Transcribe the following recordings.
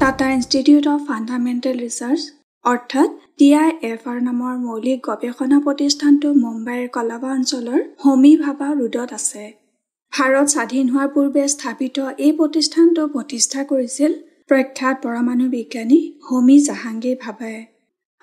Tata institute of fundamental research অৰ্থাৎ TIFR নামৰ মৌলিক গৱেষণা প্ৰতিষ্ঠানটো মুম্বাইৰ কলাবা অঞ্চলৰ হোমি ভাবা ৰোডত আছে। ভাৰত স্বাধীন হোৱাৰ পূৰ্বে স্থাপিত এই প্ৰতিষ্ঠানটো প্ৰতিষ্ঠা কৰিছিল প্ৰখ্যাত পৰমাণু বিজ্ঞানী হোমি জাহাংগীৰ ভাবাই।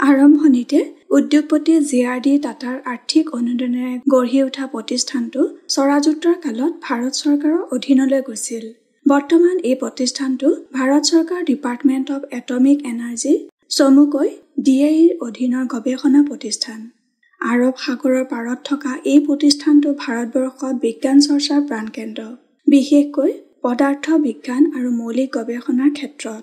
আৰম্ভণিতে উদ্যোগপতি JRD টাটাৰ আৰ্থিক অনুদানেৰে গঢ়ি উঠা প্ৰতিষ্ঠানটো স্বৰাজোত্তৰ কালত ভাৰত চৰকাৰৰ অধীনলৈ গৈছিল। বৰ্তমান এই প্ৰতিষ্ঠানটো ভাৰত চৰকাৰ ডিপাৰ্টমেণ্ট অৱ এটমিক এনাৰ্জি চমুকৈ DAEৰ অধীনৰ গৱেষণা প্ৰতিষ্ঠান। আৰৱ সাগৰৰ পাৰত থকা এই প্ৰতিষ্ঠানটো ভাৰতবৰ্ষত বিজ্ঞান চৰ্চাৰ প্ৰাণকেন্দ্ৰ, বিশেষকৈ পদাৰ্থ বিজ্ঞান আৰু মৌলিক গৱেষণাৰ ক্ষেত্ৰত।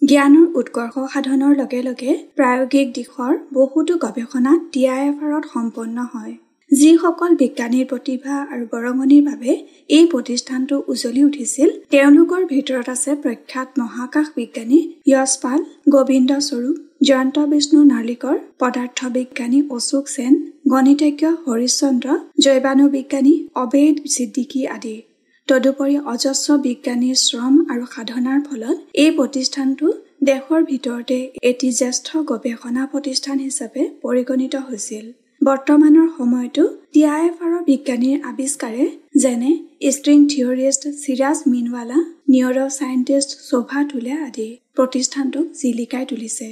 জ্ঞানৰ উৎকৰ্ষ সাধনৰ লগে লগে প্ৰায়োগিক দিশৰ বহুতো গৱেষণা TIFRত সম্পন্ন হয়। যিসকল বিজ্ঞানীৰ প্ৰতিভা আৰু বৰঙণিৰ বাবে এই প্ৰতিষ্ঠানটো উজলি উঠিছিল, তেওঁলোকৰ ভিতৰত আছে প্ৰখ্যাত মহাকাশ বিজ্ঞানী য়শপাল, গোবিন্দ স্বৰূপ, জয়ন্ত বিষ্ণু নাৰ্লিকৰ, পদাৰ্থ বিজ্ঞানী অশোক সেন, গণিতজ্ঞ হৰিশ চন্দ্ৰ, জৈৱাণু বিজ্ঞানী অবেদ ছিদ্দিকী আদি। তদুপৰি অজস্ৰ বিজ্ঞানীৰ শ্ৰম আৰু সাধনাৰ ফলত এই প্ৰতিষ্ঠানটো দেশৰ ভিতৰতে এটি জ্যেষ্ঠ গৱেষণা প্ৰতিষ্ঠান হিচাপে পৰিগণিত হৈছিল। বৰ্তমানৰ সময়তো TIFR বিজ্ঞানীৰ আৱিষ্কাৰে যেনে ষ্ট্ৰিং থিয়ৰিষ্ট চিৰাজ মিনৱালা, নিউৰ' চাইণ্টিষ্ট শোভা টুলে আদি প্ৰতিষ্ঠানটোক জিলিকাই তুলিছে।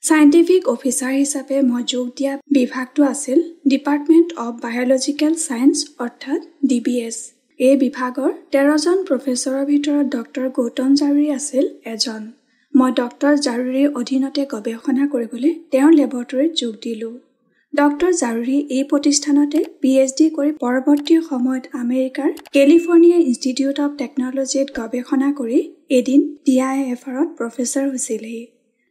চাইণ্টিফিক অফিচাৰ হিচাপে মই যোগ দিয়া বিভাগটো আছিল ডিপাৰ্টমেণ্ট অৱ বায়'লজিকেল ছায়েন্স অৰ্থাৎ DBS। এই বিভাগৰ 13 জন প্ৰফেচৰৰ ভিতৰত ডক্টৰ গৌতম জাৰুৰী আছিল এজন। মই ডক্টৰ জাৰুৰীৰ অধীনতে গৱেষণা কৰিবলৈ তেওঁৰ লেবৰেটৰীত যোগ দিলোঁ। ডক্টৰ জাৰুৰী এই প্ৰতিষ্ঠানতে PhD কৰি পৰৱৰ্তী সময়ত আমেৰিকাৰ কেলিফৰ্ণিয়া ইনষ্টিটিউট অৱ টেকনলজিত গৱেষণা কৰি এদিন TIFRত প্ৰফেচৰ হৈছিলহি।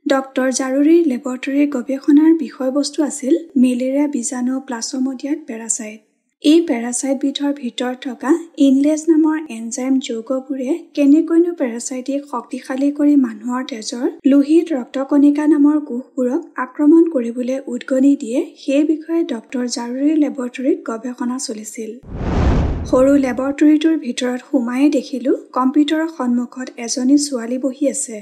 ডক্টৰ জাৰুৰীৰ লেবৰেটৰীৰ গৱেষণাৰ বিষয়বস্তু আছিল মেলেৰিয়া বীজাণু প্লাছমডিয়াম পেৰাচাইট। এই পেৰাচাইটবিধৰ ভিতৰত থকা ইনলেজ নামৰ এনজাইম যৌগবোৰে কেনেকৈনো পেৰাচাইটিক শক্তিশালী কৰি মানুহৰ তেজৰ লোহিত ৰক্তকণিকা নামৰ কোষবোৰক আক্ৰমণ কৰিবলৈ উদগনি দিয়ে, সেই বিষয়ে ডক্টৰ জাৰুৰীৰ লেবৰেটৰীত গৱেষণা চলিছিল। সৰু লেবৰেটৰীটোৰ ভিতৰত সোমাই দেখিলোঁ কম্পিউটাৰৰ সন্মুখত এজনী ছোৱালী বহি আছে।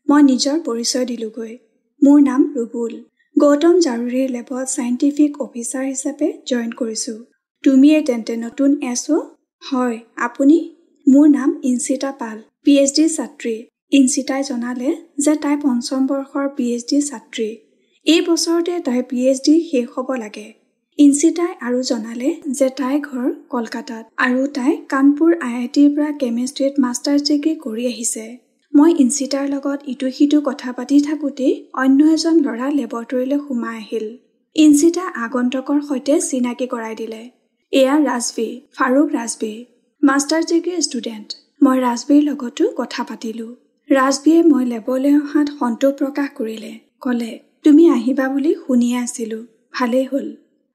মই নিজৰ পৰিচয় দিলোগৈ। মোৰ নাম ৰুবুল। গৌতম জাৰুৰীৰ লেবত চাইণ্টিফিক অফিচাৰ হিচাপে জইন কৰিছোঁ। তুমিয়ে তেন্তে নতুন SO? হয়, আপুনি? মোৰ নাম ইঞ্চিতা পাল, PhD ছাত্ৰী। ইঞ্চিতাই জনালে যে তাই 5ম বৰ্ষৰ PhD ছাত্ৰী। এই বছৰতে তাইৰ PhD শেষ হ'ব লাগে। ইঞ্চিতাই আৰু জনালে যে তাইৰ ঘৰ কলকাতাত আৰু তাই কানপুৰ IITৰ পৰা কেমিষ্ট্ৰীত মাষ্টাৰ্ছ ডিগ্ৰী কৰি আহিছে। মই ইঞ্চিতাৰ লগত ইটো সিটো কথা পাতি থাকোঁতেই অন্য এজন ল'ৰা লেবৰেটৰীলৈ সোমাই আহিল। ইঞ্চিতা আগন্তুকৰ সৈতে চিনাকি কৰাই দিলে। এয়া ৰাজবী, ফাৰুক ৰাজবী, মাষ্টাৰ্ছ ডিগ্ৰী ষ্টুডেণ্ট। মই ৰাজবীৰ লগতো কথা পাতিলোঁ। ৰাজবীয়ে মই লেবলৈ অহাত সন্তোষ প্ৰকাশ কৰিলে। ক'লে, তুমি আহিবা বুলি শুনিয়ে আছিলোঁ, ভালেই হ'ল,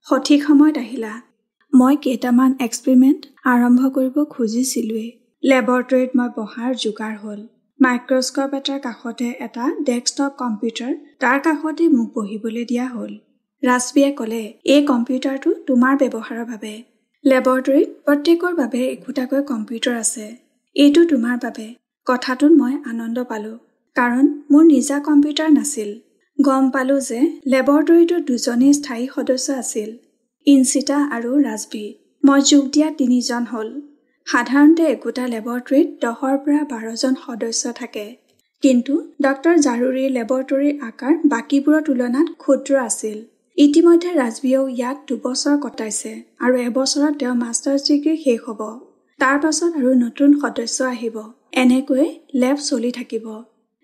সঠিক সময়ত আহিলা। মই কেইটামান এক্সপেৰিমেণ্ট আৰম্ভ কৰিব খুজিছিলোঁৱেই। লেবৰেটৰীত মই বহাৰ যোগাৰ হ'ল। মাইক্ৰস্ক'প এটাৰ কাষতে এটা ডেস্কটপ কম্পিউটাৰ, তাৰ কাষতে মোক বহিবলৈ দিয়া হ'ল। ৰাজবীয়ে ক'লে, এই কম্পিউটাৰটো তোমাৰ ব্যৱহাৰৰ বাবে। লেবৰেটৰীত প্ৰত্যেকৰ বাবে একোটাকৈ কম্পিউটাৰ আছে। এইটো তোমাৰ বাবে। কথাটোত মই আনন্দ পালোঁ, কাৰণ মোৰ নিজা কম্পিউটাৰ নাছিল। গম পালোঁ যে লেবৰেটৰীটোত দুজনেই স্থায়ী সদস্য আছিল, ইঞ্চিতা আৰু ৰাজবী। মই যোগ দিয়া 3 জন হ'ল। সাধাৰণতে একোটা লেবৰেটৰীত 10ৰ পৰা 12 জন সদস্য থাকে। কিন্তু ডক্টৰ জাৰুৰীৰ লেবৰেটৰীৰ আকাৰ বাকীবোৰৰ তুলনাত ক্ষুদ্ৰ আছিল। ইতিমধ্যে ৰাজবীয়েও ইয়াত 2 বছৰ কটাইছে আৰু এবছৰত তেওঁ মাষ্টাৰ্ছ ডিগ্ৰী শেষ হ'ব। তাৰ পাছত আৰু নতুন সদস্য আহিব। এনেকৈ লেব চলি থাকিব।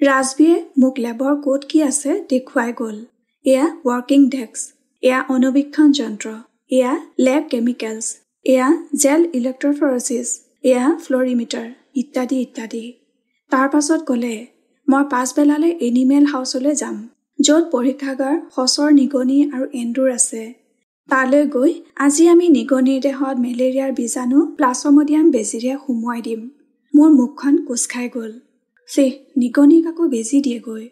ৰাজবীয়ে মোক লেবৰ ক'ত কি আছে দেখুৱাই গ'ল। এয়া ৱৰ্কিং ডেস্ক, এয়া অনুবীক্ষণ যন্ত্ৰ, এয়া লেব কেমিকেলছ, এয়া জেল ইলেক্ট্ৰফৰেচিছ, এয়া ফ্ল'ৰিমিটাৰ ইত্যাদি ইত্যাদি। তাৰ পাছত ক'লে, মই পাছবেলালৈ এনিমেল হাউচলৈ যাম, য'ত পৰীক্ষাগাৰ, সঁচৰ নিগনি আৰু এন্দুৰ আছে। তালৈ গৈ আজি আমি নিগনিৰ দেহত মেলেৰিয়াৰ বীজাণু প্লাছমডিয়াম বেজীৰে সুমুৱাই দিম। মোৰ মুখখন কোচ খাই গ'ল। নিগনিক আকৌ বেজী দিয়েগৈ।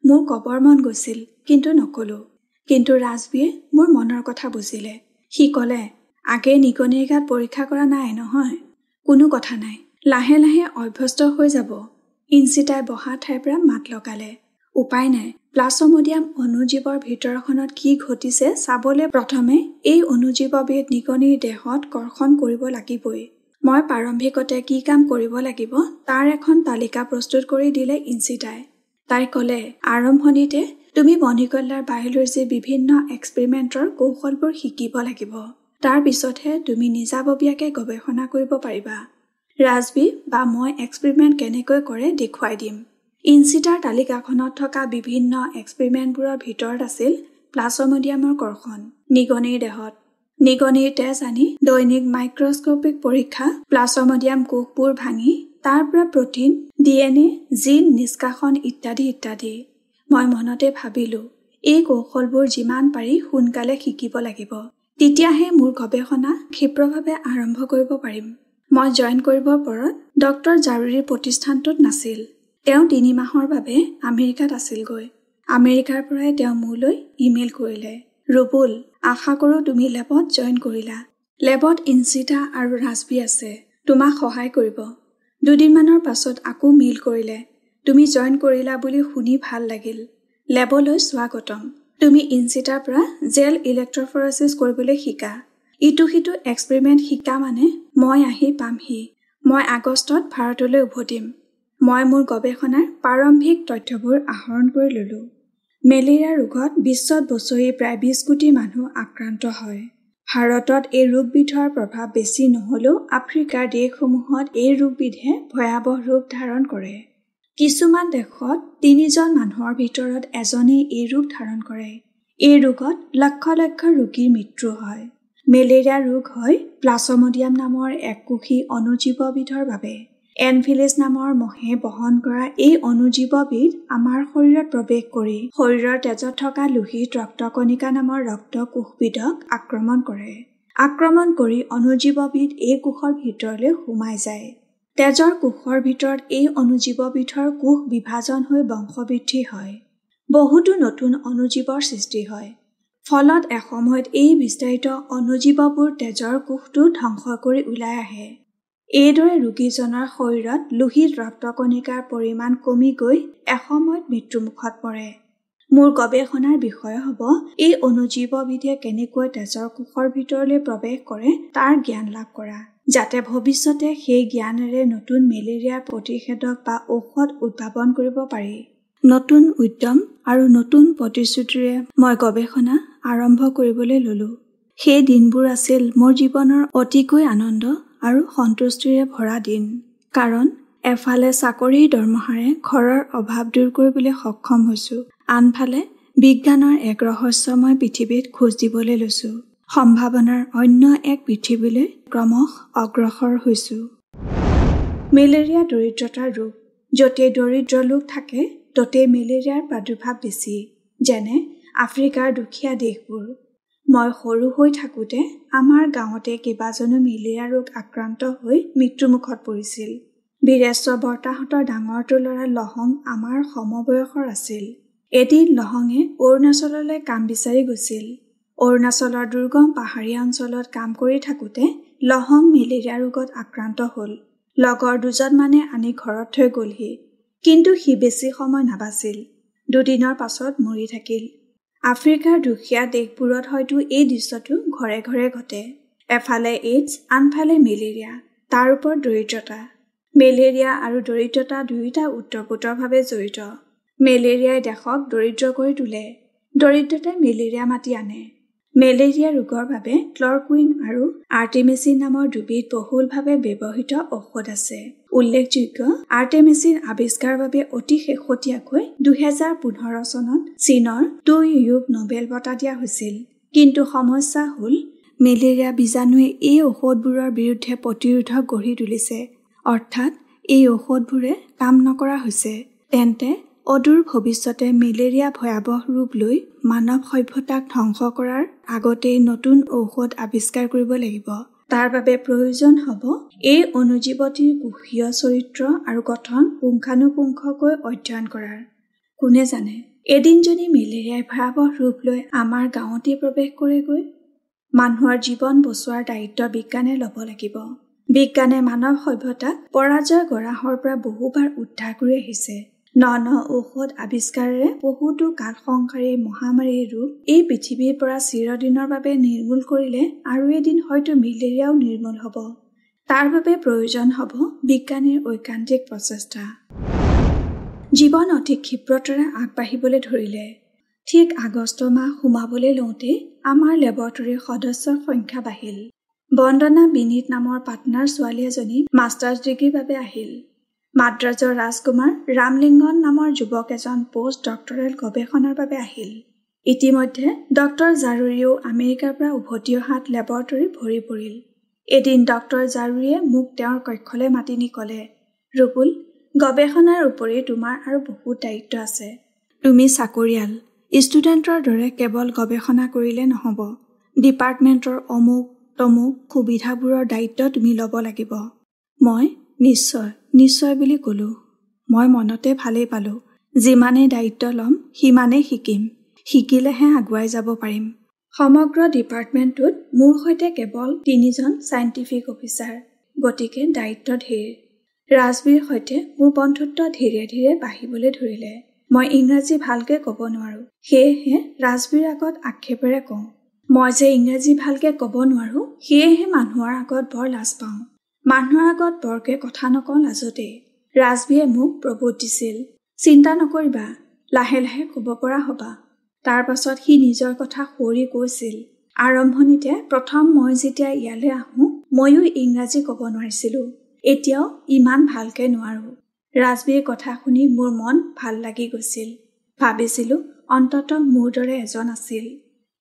মোৰ ক'বৰ মন গৈছিল, কিন্তু নক'লোঁ। কিন্তু ৰাজবীয়ে মোৰ মনৰ কথা বুজিলে। সি ক'লে, আগে নিগনিৰ গাত পৰীক্ষা কৰা নাই নহয়, কোনো কথা নাই, লাহে লাহে অভ্যস্ত হৈ যাব। ইনচিটাই বহা ঠাইৰ পৰা মাত লগালে। উপায় নাই, প্লাজমডিয়াম অণুজীৱৰ ভিতৰখনত কি ঘটিছে চাবলৈ প্ৰথমে এই অণুজীৱবিধ নিগনিৰ দেহত কৰ্ষণ কৰিব লাগিবই। মই প্ৰাৰম্ভিকতে কি কাম কৰিব লাগিব তাৰ এখন তালিকা প্ৰস্তুত কৰি দিলে ইনচিটাই। তাই ক'লে, আৰম্ভণিতে তুমি মলিকুলাৰ বায়'লজিৰ বিভিন্ন এক্সপেৰিমেণ্টৰ কৌশলবোৰ শিকিব লাগিব। তাৰ পিছতহে তুমি নিজাববীয়াকৈ গৱেষণা কৰিব পাৰিবা। ৰাজবী বা মই এক্সপেৰিমেণ্ট কেনেকৈ কৰে দেখুৱাই দিম। ইনচিটাৰ তালিকাখনত থকা বিভিন্ন এক্সপেৰিমেণ্টবোৰৰ ভিতৰত আছিল প্লাজমডিয়ামৰ কৰ্ষণ নিগনিৰ দেহত। নিগনিৰ তেজ আনি দৈনিক মাইক্ৰস্কপিক পৰীক্ষা, প্লাজমডিয়াম কোষবোৰ ভাঙি তাৰ পৰা প্ৰটিন, DNA, জিন নিষ্কাশন ইত্যাদি ইত্যাদি। মই মনতে ভাবিলো, এই কৌশলবোৰ যিমান পাৰি সোনকালে শিকিব লাগিব। তেতিয়াহে মোৰ গৱেষণা ক্ষিপ্ৰভাৱে আৰম্ভ কৰিব পাৰিম। মই জইন কৰিবৰ পৰত ডক্টৰ জাৰুৰীৰ প্ৰতিষ্ঠানটোত নাছিল। তেওঁ 3 মাহৰ বাবে আমেৰিকাত আছিলগৈ। আমেৰিকাৰ পৰাই তেওঁ মোলৈ ইমেইল কৰিলে, ৰুবুল, আশা কৰোঁ তুমি লেবত জইন কৰিলা। লেবত ইনচিটা আৰু ৰাজবী আছে, তোমাক সহায় কৰিব। 2 দিনমানৰ পাছত আকৌ মেইল কৰিলে, তুমি জইন কৰিলা বুলি শুনি ভাল লাগিল। লেবলৈ স্বাগতম। তুমি ইনচিটাৰ পৰা জেল ইলেক্ট্ৰফৰেচিছ কৰিবলৈ শিকা। ইটো সিটো এক্সপেৰিমেণ্ট শিকা মানে মই আহি পামহি। মই আগষ্টত ভাৰতলৈ উভতিম। মই মোৰ গৱেষণাৰ প্ৰাৰম্ভিক তথ্যবোৰ আহৰণ কৰি ল'লোঁ। মেলেৰিয়া ৰোগত বিশ্বত বছৰি প্ৰায় 20 কোটি মানুহ আক্ৰান্ত হয়। ভাৰতত এই ৰোগবিধৰ প্ৰভাৱ বেছি নহ'লেও আফ্ৰিকাৰ দেশসমূহত এই ৰোগবিধে ভয়াৱহ ৰূপ ধাৰণ কৰে। কিছুমান দেশত 3 জন মানুহৰ ভিতৰত এজনেই এই ৰোগ ধাৰণ কৰে। এই ৰোগত লক্ষ লক্ষ ৰোগীৰ মৃত্যু হয়। মেলেৰিয়া ৰোগ হয় প্লাজমডিয়াম নামৰ এককোষী অণুজীৱবিধৰ বাবে। এনফিলিছ নামৰ মহে বহন কৰা এই অণুজীৱবিধ আমাৰ শৰীৰত প্ৰৱেশ কৰি শৰীৰৰ তেজত থকা লোহিত ৰক্তকণিকা নামৰ ৰক্ত কোষবিধক আক্ৰমণ কৰে। আক্ৰমণ কৰি অণুজীৱবিধ এই কোষৰ ভিতৰলৈ সোমাই যায়। তেজৰ কোষৰ ভিতৰত এই অণুজীৱবিধৰ কোষ বিভাজন হৈ বংশবৃদ্ধি হয়। বহুতো নতুন অণুজীৱৰ সৃষ্টি হয়। ফলত এসময়ত এই বিস্তাৰিত অণুজীৱবোৰ তেজৰ কোষটো ধ্বংস কৰি ওলাই আহে। এইদৰে ৰোগীজনৰ শৰীৰত লোহিত ৰক্তকণিকাৰ পৰিমাণ কমি গৈ এসময়ত মৃত্যুমুখত পৰে। মোৰ গৱেষণাৰ বিষয় হ'ব এই অণুজীৱবিধে কেনেকৈ তেজৰ কোষৰ ভিতৰলৈ প্ৰৱেশ কৰে তাৰ জ্ঞান লাভ কৰা, যাতে ভৱিষ্যতে সেই জ্ঞানেৰে নতুন মেলেৰিয়াৰ প্ৰতিষেধক বা ঔষধ উদ্ভাৱন কৰিব পাৰি। নতুন উদ্যম আৰু নতুন প্ৰতিশ্ৰুতিৰে মই গৱেষণা আৰম্ভ কৰিবলৈ ল'লোঁ। সেই দিনবোৰ আছিল মোৰ জীৱনৰ অতিকৈ আনন্দ আৰু সন্তুষ্টিৰে ভৰা দিন। কাৰণ এফালে চাকৰিৰ দৰমহাৰে ঘৰৰ অভাৱ দূৰ কৰিবলৈ সক্ষম হৈছোঁ, আনফালে বিজ্ঞানৰ এক ৰহস্যময় পৃথিৱীত খোজ দিবলৈ লৈছোঁ। সম্ভাৱনাৰ অন্য এক পৃথিৱীলৈ ক্ৰমশ অগ্ৰসৰ হৈছোঁ। মেলেৰিয়া দৰিদ্ৰতাৰ ৰোগ। য'তেই দৰিদ্ৰ লোক থাকে ত'তেই মেলেৰিয়াৰ প্ৰাদুৰ্ভাৱ বেছি, যেনে আফ্ৰিকাৰ দুখীয়া দেশবোৰ। মই সৰু হৈ থাকোঁতে আমাৰ গাঁৱতে কেইবাজনো মেলেৰিয়া ৰোগ আক্ৰান্ত হৈ মৃত্যুমুখত পৰিছিল। বীৰেশ্বৰ বৰ্তাহঁতৰ ডাঙৰটো ল'ৰা লহং আমাৰ সমবয়সৰ আছিল। এদিন লহঙে অৰুণাচললৈ কাম বিচাৰি গৈছিল। অৰুণাচলৰ দুৰ্গম পাহাৰীয়া অঞ্চলত কাম কৰি থাকোঁতে লহং মেলেৰিয়া ৰোগত আক্ৰান্ত হ'ল। লগৰ 2জন মানে আনি ঘৰত থৈ গ'লহি, কিন্তু সি বেছি সময় নাবাচিল। 2 দিনৰ পাছত মৰি থাকিল। আফ্ৰিকাৰ দুখীয়া দেশবোৰত হয়তো এই দৃশ্যটো ঘৰে ঘৰে ঘটে। এফালে এইডছ, আনফালে মেলেৰিয়া, তাৰ ওপৰত দৰিদ্ৰতা। মেলেৰিয়া আৰু দৰিদ্ৰতা দুয়োটা ওতঃপ্ৰোতভাৱে জড়িত। মেলেৰিয়াই দেশক দৰিদ্ৰ কৰি তোলে, দৰিদ্ৰতাই মেলেৰিয়া মাতি আনে। মেলেৰিয়া ৰোগৰ বাবে ক্লৰকুইন আৰু আৰ্টেমিচিন নামৰ দুবিধ বহুলভাৱে ব্যৱহৃত ঔষধ আছে। উল্লেখযোগ্য, আৰ্টেমিচিন আৱিষ্কাৰৰ বাবে অতি শেহতীয়াকৈ 2015 চনত চীনৰ টুইউক নোবেল বঁটা দিয়া হৈছিল। কিন্তু সমস্যা হ'ল মেলেৰিয়া বীজাণুৱে এই ঔষধবোৰৰ বিৰুদ্ধে প্ৰতিৰোধক গঢ়ি তুলিছে, অৰ্থাৎ এই ঔষধবোৰে কাম নকৰা হৈছে। তেন্তে অদূৰ ভৱিষ্যতে মেলেৰিয়া ভয়াৱহ ৰূপ লৈ মানৱ সভ্যতাক ধ্বংস কৰাৰ আগতেই নতুন ঔষধ আৱিষ্কাৰ কৰিব লাগিব। তাৰ বাবে প্ৰয়োজন হ'ব এই অণুজীৱটিৰ কোষীয় চৰিত্ৰ আৰু গঠন পুংখানুপুংখকৈ অধ্যয়ন কৰাৰ। কোনে জানে, এদিন যদি মেলেৰিয়াই ভয়াৱহ ৰূপ লৈ আমাৰ গাঁৱতেই প্ৰৱেশ কৰেগৈ। মানুহৰ জীৱন বচোৱাৰ দায়িত্ব বিজ্ঞানে ল'ব লাগিব। বিজ্ঞানে মানৱ সভ্যতাক পৰাজয় গৰাহৰ পৰা বহুবাৰ উদ্ধাৰ কৰি আহিছে। ন ঔষধ আৱিষ্কাৰেৰে বহুতো কালসংসাৰী মহামাৰী ৰোগ এই পৃথিৱীৰ পৰা চিৰদিনৰ বাবে নিৰ্মূল কৰিলে আৰু এদিন হয়তো মেলেৰিয়াও নিৰ্মূল হ'ব। তাৰ বাবে প্ৰয়োজন হ'ব বিজ্ঞানীৰ ঐকান্তিক প্ৰচেষ্টা। জীৱন অতি ক্ষিপ্ৰতাৰে আগবাঢ়িবলৈ ধৰিলে। ঠিক আগষ্ট মাহ সোমাবলৈ লওঁতে আমাৰ লেবৰেটৰীৰ সদস্যৰ সংখ্যা বাঢ়িল। বন্দনা বিনীত নামৰ পাটনাৰ ছোৱালী এজনী মাষ্টাৰ্ছ ডিগ্ৰীৰ বাবে আহিল। মাদ্ৰাজৰ ৰাজকুমাৰ ৰামলিংগন নামৰ যুৱক এজন পোষ্ট ডক্টৰেল গৱেষণাৰ বাবে আহিল। ইতিমধ্যে ডক্টৰ জাৰুৰীয়েও আমেৰিকাৰ পৰা উভতি অহাত লেবৰেটৰী ভৰি পৰিল। এদিন ডক্টৰ জাৰুৰীয়ে মোক তেওঁৰ কক্ষলৈ মাতি নি ক'লে, ৰুবুল, গৱেষণাৰ উপৰি তোমাৰ আৰু বহুত দায়িত্ব আছে। তুমি চাকৰিয়াল। ষ্টুডেণ্টৰ দৰে কেৱল গৱেষণা কৰিলে নহ'ব। ডিপাৰ্টমেণ্টৰ অমুক তমুক সুবিধাবোৰৰ দায়িত্ব তুমি ল'ব লাগিব। মই নিশ্চয় বুলি ক'লোঁ। মই মনতে ভালেই পালোঁ। যিমানেই দায়িত্ব ল'ম সিমানেই শিকিলেহে আগুৱাই যাব পাৰিম। সমগ্ৰ ডিপাৰ্টমেণ্টটোত মোৰ সৈতে কেৱল 3জন চাইণ্টিফিক অফিচাৰ, গতিকে দায়িত্ব ধীৰ। ৰাজবীৰ সৈতে মোৰ বন্ধুত্ব ধীৰে ধীৰে বাঢ়িবলৈ ধৰিলে। মই ইংৰাজী ভালকৈ ক'ব নোৱাৰোঁ, সেয়েহে ৰাজবীৰ আগত আক্ষেপেৰে কওঁ। মই যে ইংৰাজী ভালকৈ ক'ব নোৱাৰোঁ, সেয়েহে মানুহৰ আগত বৰ লাজ পাওঁ। মানুহৰ আগত বৰকৈ কথা নকওঁ লাজতে। ৰাজবীয়ে মোক প্ৰবোধ দিছিল, চিন্তা নকৰিবা, লাহে লাহে ক'ব পৰা হ'বা। তাৰ পাছত সি নিজৰ কথা সুঁৱৰি কৈছিল, আৰম্ভণিতে প্ৰথম মই যেতিয়া ইয়ালৈ আহোঁ ময়ো ইংৰাজী ক'ব নোৱাৰিছিলোঁ। এতিয়াও ইমান ভালকৈ নোৱাৰোঁ। ৰাজবীৰ কথা শুনি মোৰ মন ভাল লাগি গৈছিল। ভাবিছিলোঁ অন্ততঃ মোৰ দৰে এজন আছিল।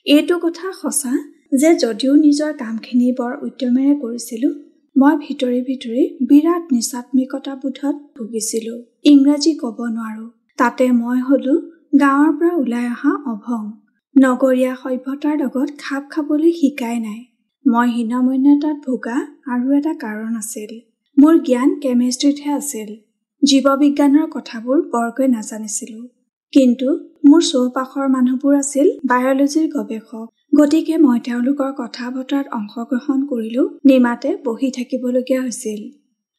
এইটো কথা সঁচা যে যদিও নিজৰ কামখিনি বৰ উদ্যমেৰে কৰিছিলোঁ, মই ভিতৰি ভিতৰি বিৰাট নিচাত্মিকতাবোধত ভুগিছিলোঁ। ইংৰাজী ক'ব নোৱাৰোঁ। তাতে মই হ'লো গাঁৱৰ পৰা ওলাই অহা অভং। নগৰীয়া সভ্যতাৰ লগত খাপ খাবলৈ শিকাই নাই। মই হীনমন্যতাত ভোগা আৰু এটা কাৰণ আছিল। মোৰ জ্ঞান কেমেষ্ট্ৰিতহে আছিল। জীৱবিজ্ঞানৰ কথাবোৰ বৰকৈ নাজানিছিলোঁ। কিন্তু মোৰ চৌপাশৰ মানুহবোৰ আছিল বায়'লজিৰ গৱেষক। গতিকে মই তেওঁলোকৰ কথা বতৰাত অংশগ্ৰহণ কৰিলেও নিমাতে বহি থাকিবলগীয়া হৈছিল।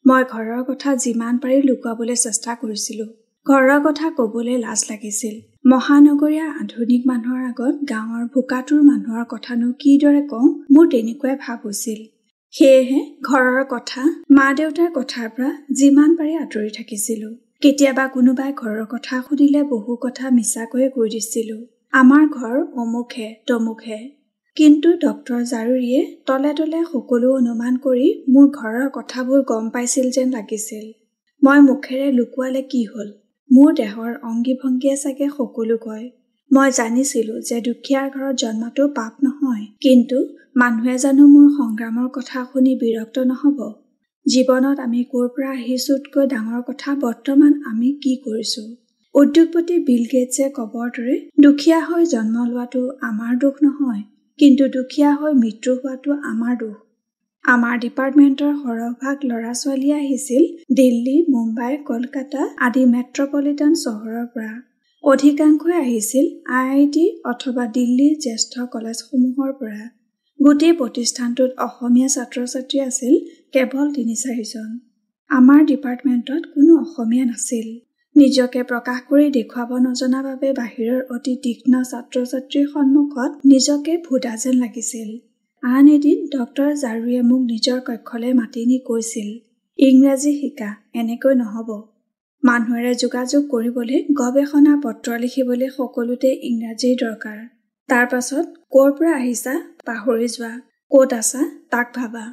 মই ঘৰৰ কথা যিমান পাৰি লুকুৱাবলৈ চেষ্টা কৰিছিলোঁ। ঘৰৰ কথা ক'বলৈ লাজ লাগিছিল। মহানগৰীয়া আধুনিক মানুহৰ আগত গাঁৱৰ ভোকাতুৰ মানুহৰ কথানো কিদৰে কওঁ, মোৰ তেনেকুৱাই ভাৱ হৈছিল। সেয়েহে ঘৰৰ কথা, মা দেউতাৰ কথাৰ পৰা যিমান পাৰি আঁতৰি থাকিছিলোঁ। কেতিয়াবা কোনোবাই ঘৰৰ কথা সুধিলে বহু কথা মিছাকৈয়ে কৈ দিছিলোঁ। আমাৰ ঘৰ অমুকহে তমুকহে। কিন্তু ডক্টৰ জাৰুৰীয়ে তলে তলে সকলো অনুমান কৰি মোৰ ঘৰৰ কথাবোৰ গম পাইছিল যেন লাগিছিল। মই মুখেৰে লুকুৱালে কি হ'ল? মোৰ দেহৰ অংগী ভংগীয়ে চাগে সকলো কয়। মই জানিছিলোঁ যে দুখীয়াৰ ঘৰত জন্মাটো পাপ নহয়, কিন্তু মানুহে জানো মোৰ সংগ্ৰামৰ কথা শুনি বিৰক্ত নহ'ব? জীৱনত আমি ক'ৰ পৰা আহিছোঁতকৈ ডাঙৰ কথা বৰ্তমান আমি কি কৰিছোঁ। উদ্যোগপতি বিল গেটছে ক'বৰ দৰে দুখীয়া হৈ জন্ম লোৱাটো আমাৰ দোষ নহয়, কিন্তু দুখীয়া হৈ মৃত্যু হোৱাটো আমাৰ দোষ। আমাৰ ডিপাৰ্টমেণ্টৰ সৰহভাগ ল'ৰা ছোৱালী আহিছিল দিল্লী, মুম্বাই, কলকাতা আদি মেট্ৰপলিটান চহৰৰ পৰা। অধিকাংশই আহিছিল IIT অথবা দিল্লীৰ জ্যেষ্ঠ কলেজসমূহৰ পৰা। গোটেই প্ৰতিষ্ঠানটোত অসমীয়া ছাত্ৰ ছাত্ৰী আছিল কেৱল 3-4 জন। আমাৰ ডিপাৰ্টমেণ্টত কোনো অসমীয়া নাছিল। নিজকে প্ৰকাশ কৰি দেখুৱাব নজনা বাবে বাহিৰৰ অতি তীক্ষ্ণ ছাত্ৰ ছাত্ৰীৰ সন্মুখত নিজকে ভোদা যেন লাগিছিল। আন এদিন ডক্টৰ জাৰুৰীয়ে মোক নিজৰ কক্ষলৈ মাতি নি কৈছিল, ইংৰাজী শিকা, এনেকৈ নহ'ব। মানুহেৰে যোগাযোগ কৰিবলৈ, গৱেষণা পত্ৰ লিখিবলৈ সকলোতে ইংৰাজীৰ দৰকাৰ। তাৰ পাছত ক'ৰ পৰা আহিছা পাহৰি যোৱা, ক'ত আছা তাক ভাবা।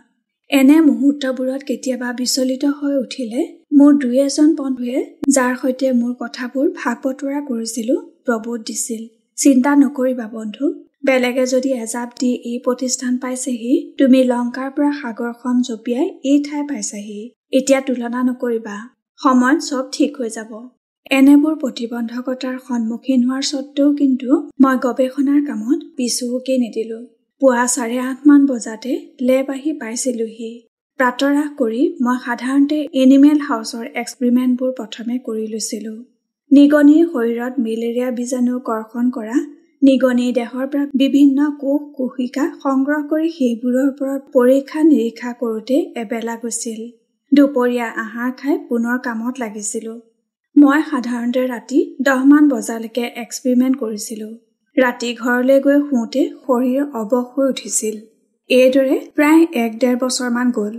এনে মুহূৰ্তবোৰত কেতিয়াবা বিচলিত হৈ উঠিলে মোৰ 2-এজন বন্ধুৱে, যাৰ সৈতে মোৰ কথাবোৰ ভাগ বতৰা কৰিছিলোঁ, প্ৰবোধ দিছিল, চিন্তা নকৰিবা বন্ধু, বেলেগে যদি এজাপ দি এই প্ৰতিষ্ঠান পাইছেহি, তুমি লংকাৰ পৰা সাগৰখন জপিয়াই এই ঠাই পাইছাহি। এতিয়া তুলনা নকৰিবা, সময়ত চব ঠিক হৈ যাব। এনেবোৰ প্ৰতিবন্ধকতাৰ সন্মুখীন হোৱাৰ স্বত্ত্বেও কিন্তু মই গৱেষণাৰ কামত পিছুহুকি নিদিলোঁ। পুৱা 8:30 বজাতে লেব আহি পাইছিলোহি। প্ৰাতৰাশ কৰি মই সাধাৰণতে এনিমেল হাউচৰ এক্সপেৰিমেণ্টবোৰ প্ৰথমে কৰি লৈছিলোঁ। নিগনিৰ শৰীৰত মেলেৰিয়া বীজাণু কৰ্ষণ কৰা নিগনি দেহৰ পৰা বিভিন্ন কোষ কোশিকা সংগ্ৰহ কৰি সেইবোৰৰ ওপৰত পৰীক্ষা নিৰীক্ষা কৰোঁতে এবেলা গৈছিল। দুপৰীয়া আহাৰ খাই পুনৰ কামত লাগিছিলোঁ। মই সাধাৰণতে ৰাতি 10 মান বজালৈকে এক্সপেৰিমেণ্ট কৰিছিলোঁ। ৰাতি ঘৰলৈ গৈ শুওঁতে শৰীৰ অৱশ হৈ উঠিছিল। এইদৰে প্ৰায় 1-1.5 বছৰমান গ'ল।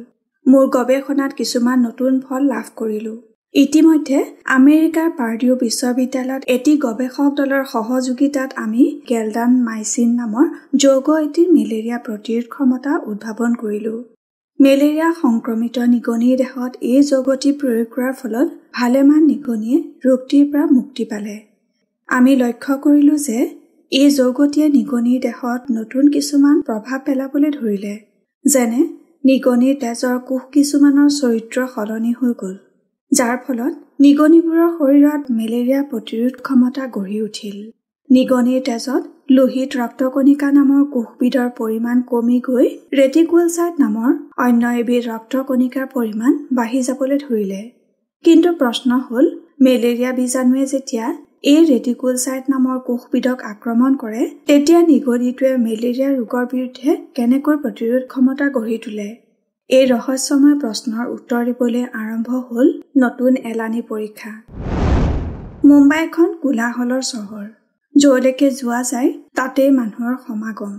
মোৰ গৱেষণাত কিছুমান নতুন ফল লাভ কৰিলোঁ। ইতিমধ্যে আমেৰিকাৰ পাৰ্ডিউ বিশ্ববিদ্যালয়ত এটি গৱেষক দলৰ সহযোগিতাত আমি গেল্ডানমাইচিন নামৰ যৌগ এটিৰ মেলেৰিয়া প্ৰতিৰোধ ক্ষমতা উদ্ভাৱন কৰিলোঁ। মেলেৰিয়া সংক্ৰমিত নিগনিৰ দেহত এই যৌগটি প্ৰয়োগ কৰাৰ ফলত ভালেমান নিগনিয়ে ৰোগটিৰ পৰা মুক্তি পালে। আমি লক্ষ্য কৰিলোঁ যে এই যৌগটিয়ে নিগনিৰ দেহত নতুন কিছুমান প্ৰভাৱ পেলাবলৈ ধৰিলে, যেনে নিগনিৰ তেজৰ কোষ কিছুমানৰ চৰিত্ৰ সলনি হৈ গ'ল, যাৰ ফলত নিগনিবোৰৰ শৰীৰত মেলেৰিয়া প্ৰতিৰোধ ক্ষমতা গঢ়ি উঠিল। নিগনিৰ তেজত লোহিত ৰক্তকণিকা নামৰ কোষবিধৰ পৰিমাণ কমি গৈ ৰেটিকুলচাইট নামৰ অন্য এবিধ ৰক্তকণিকাৰ পৰিমাণ বাঢ়ি যাবলৈ ধৰিলে। কিন্তু প্ৰশ্ন হ'ল, মেলেৰিয়া বীজাণুৱে যেতিয়া এই ৰেটিকুলচাইট নামৰ কোষবিধক আক্ৰমণ কৰে, তেতিয়া নিগনিটোৱে মেলেৰিয়া ৰোগৰ বিৰুদ্ধে কেনেকৈ প্ৰতিৰোধ ক্ষমতা গঢ়ি তোলে? এই ৰহস্যময় প্ৰশ্নৰ উত্তৰ দিবলৈ আৰম্ভ হ'ল নতুন এলানি পৰীক্ষা। মুম্বাই এখন কোলাহলৰ চহৰ। য'লৈকে যোৱা যায় তাতেই মানুহৰ সমাগম।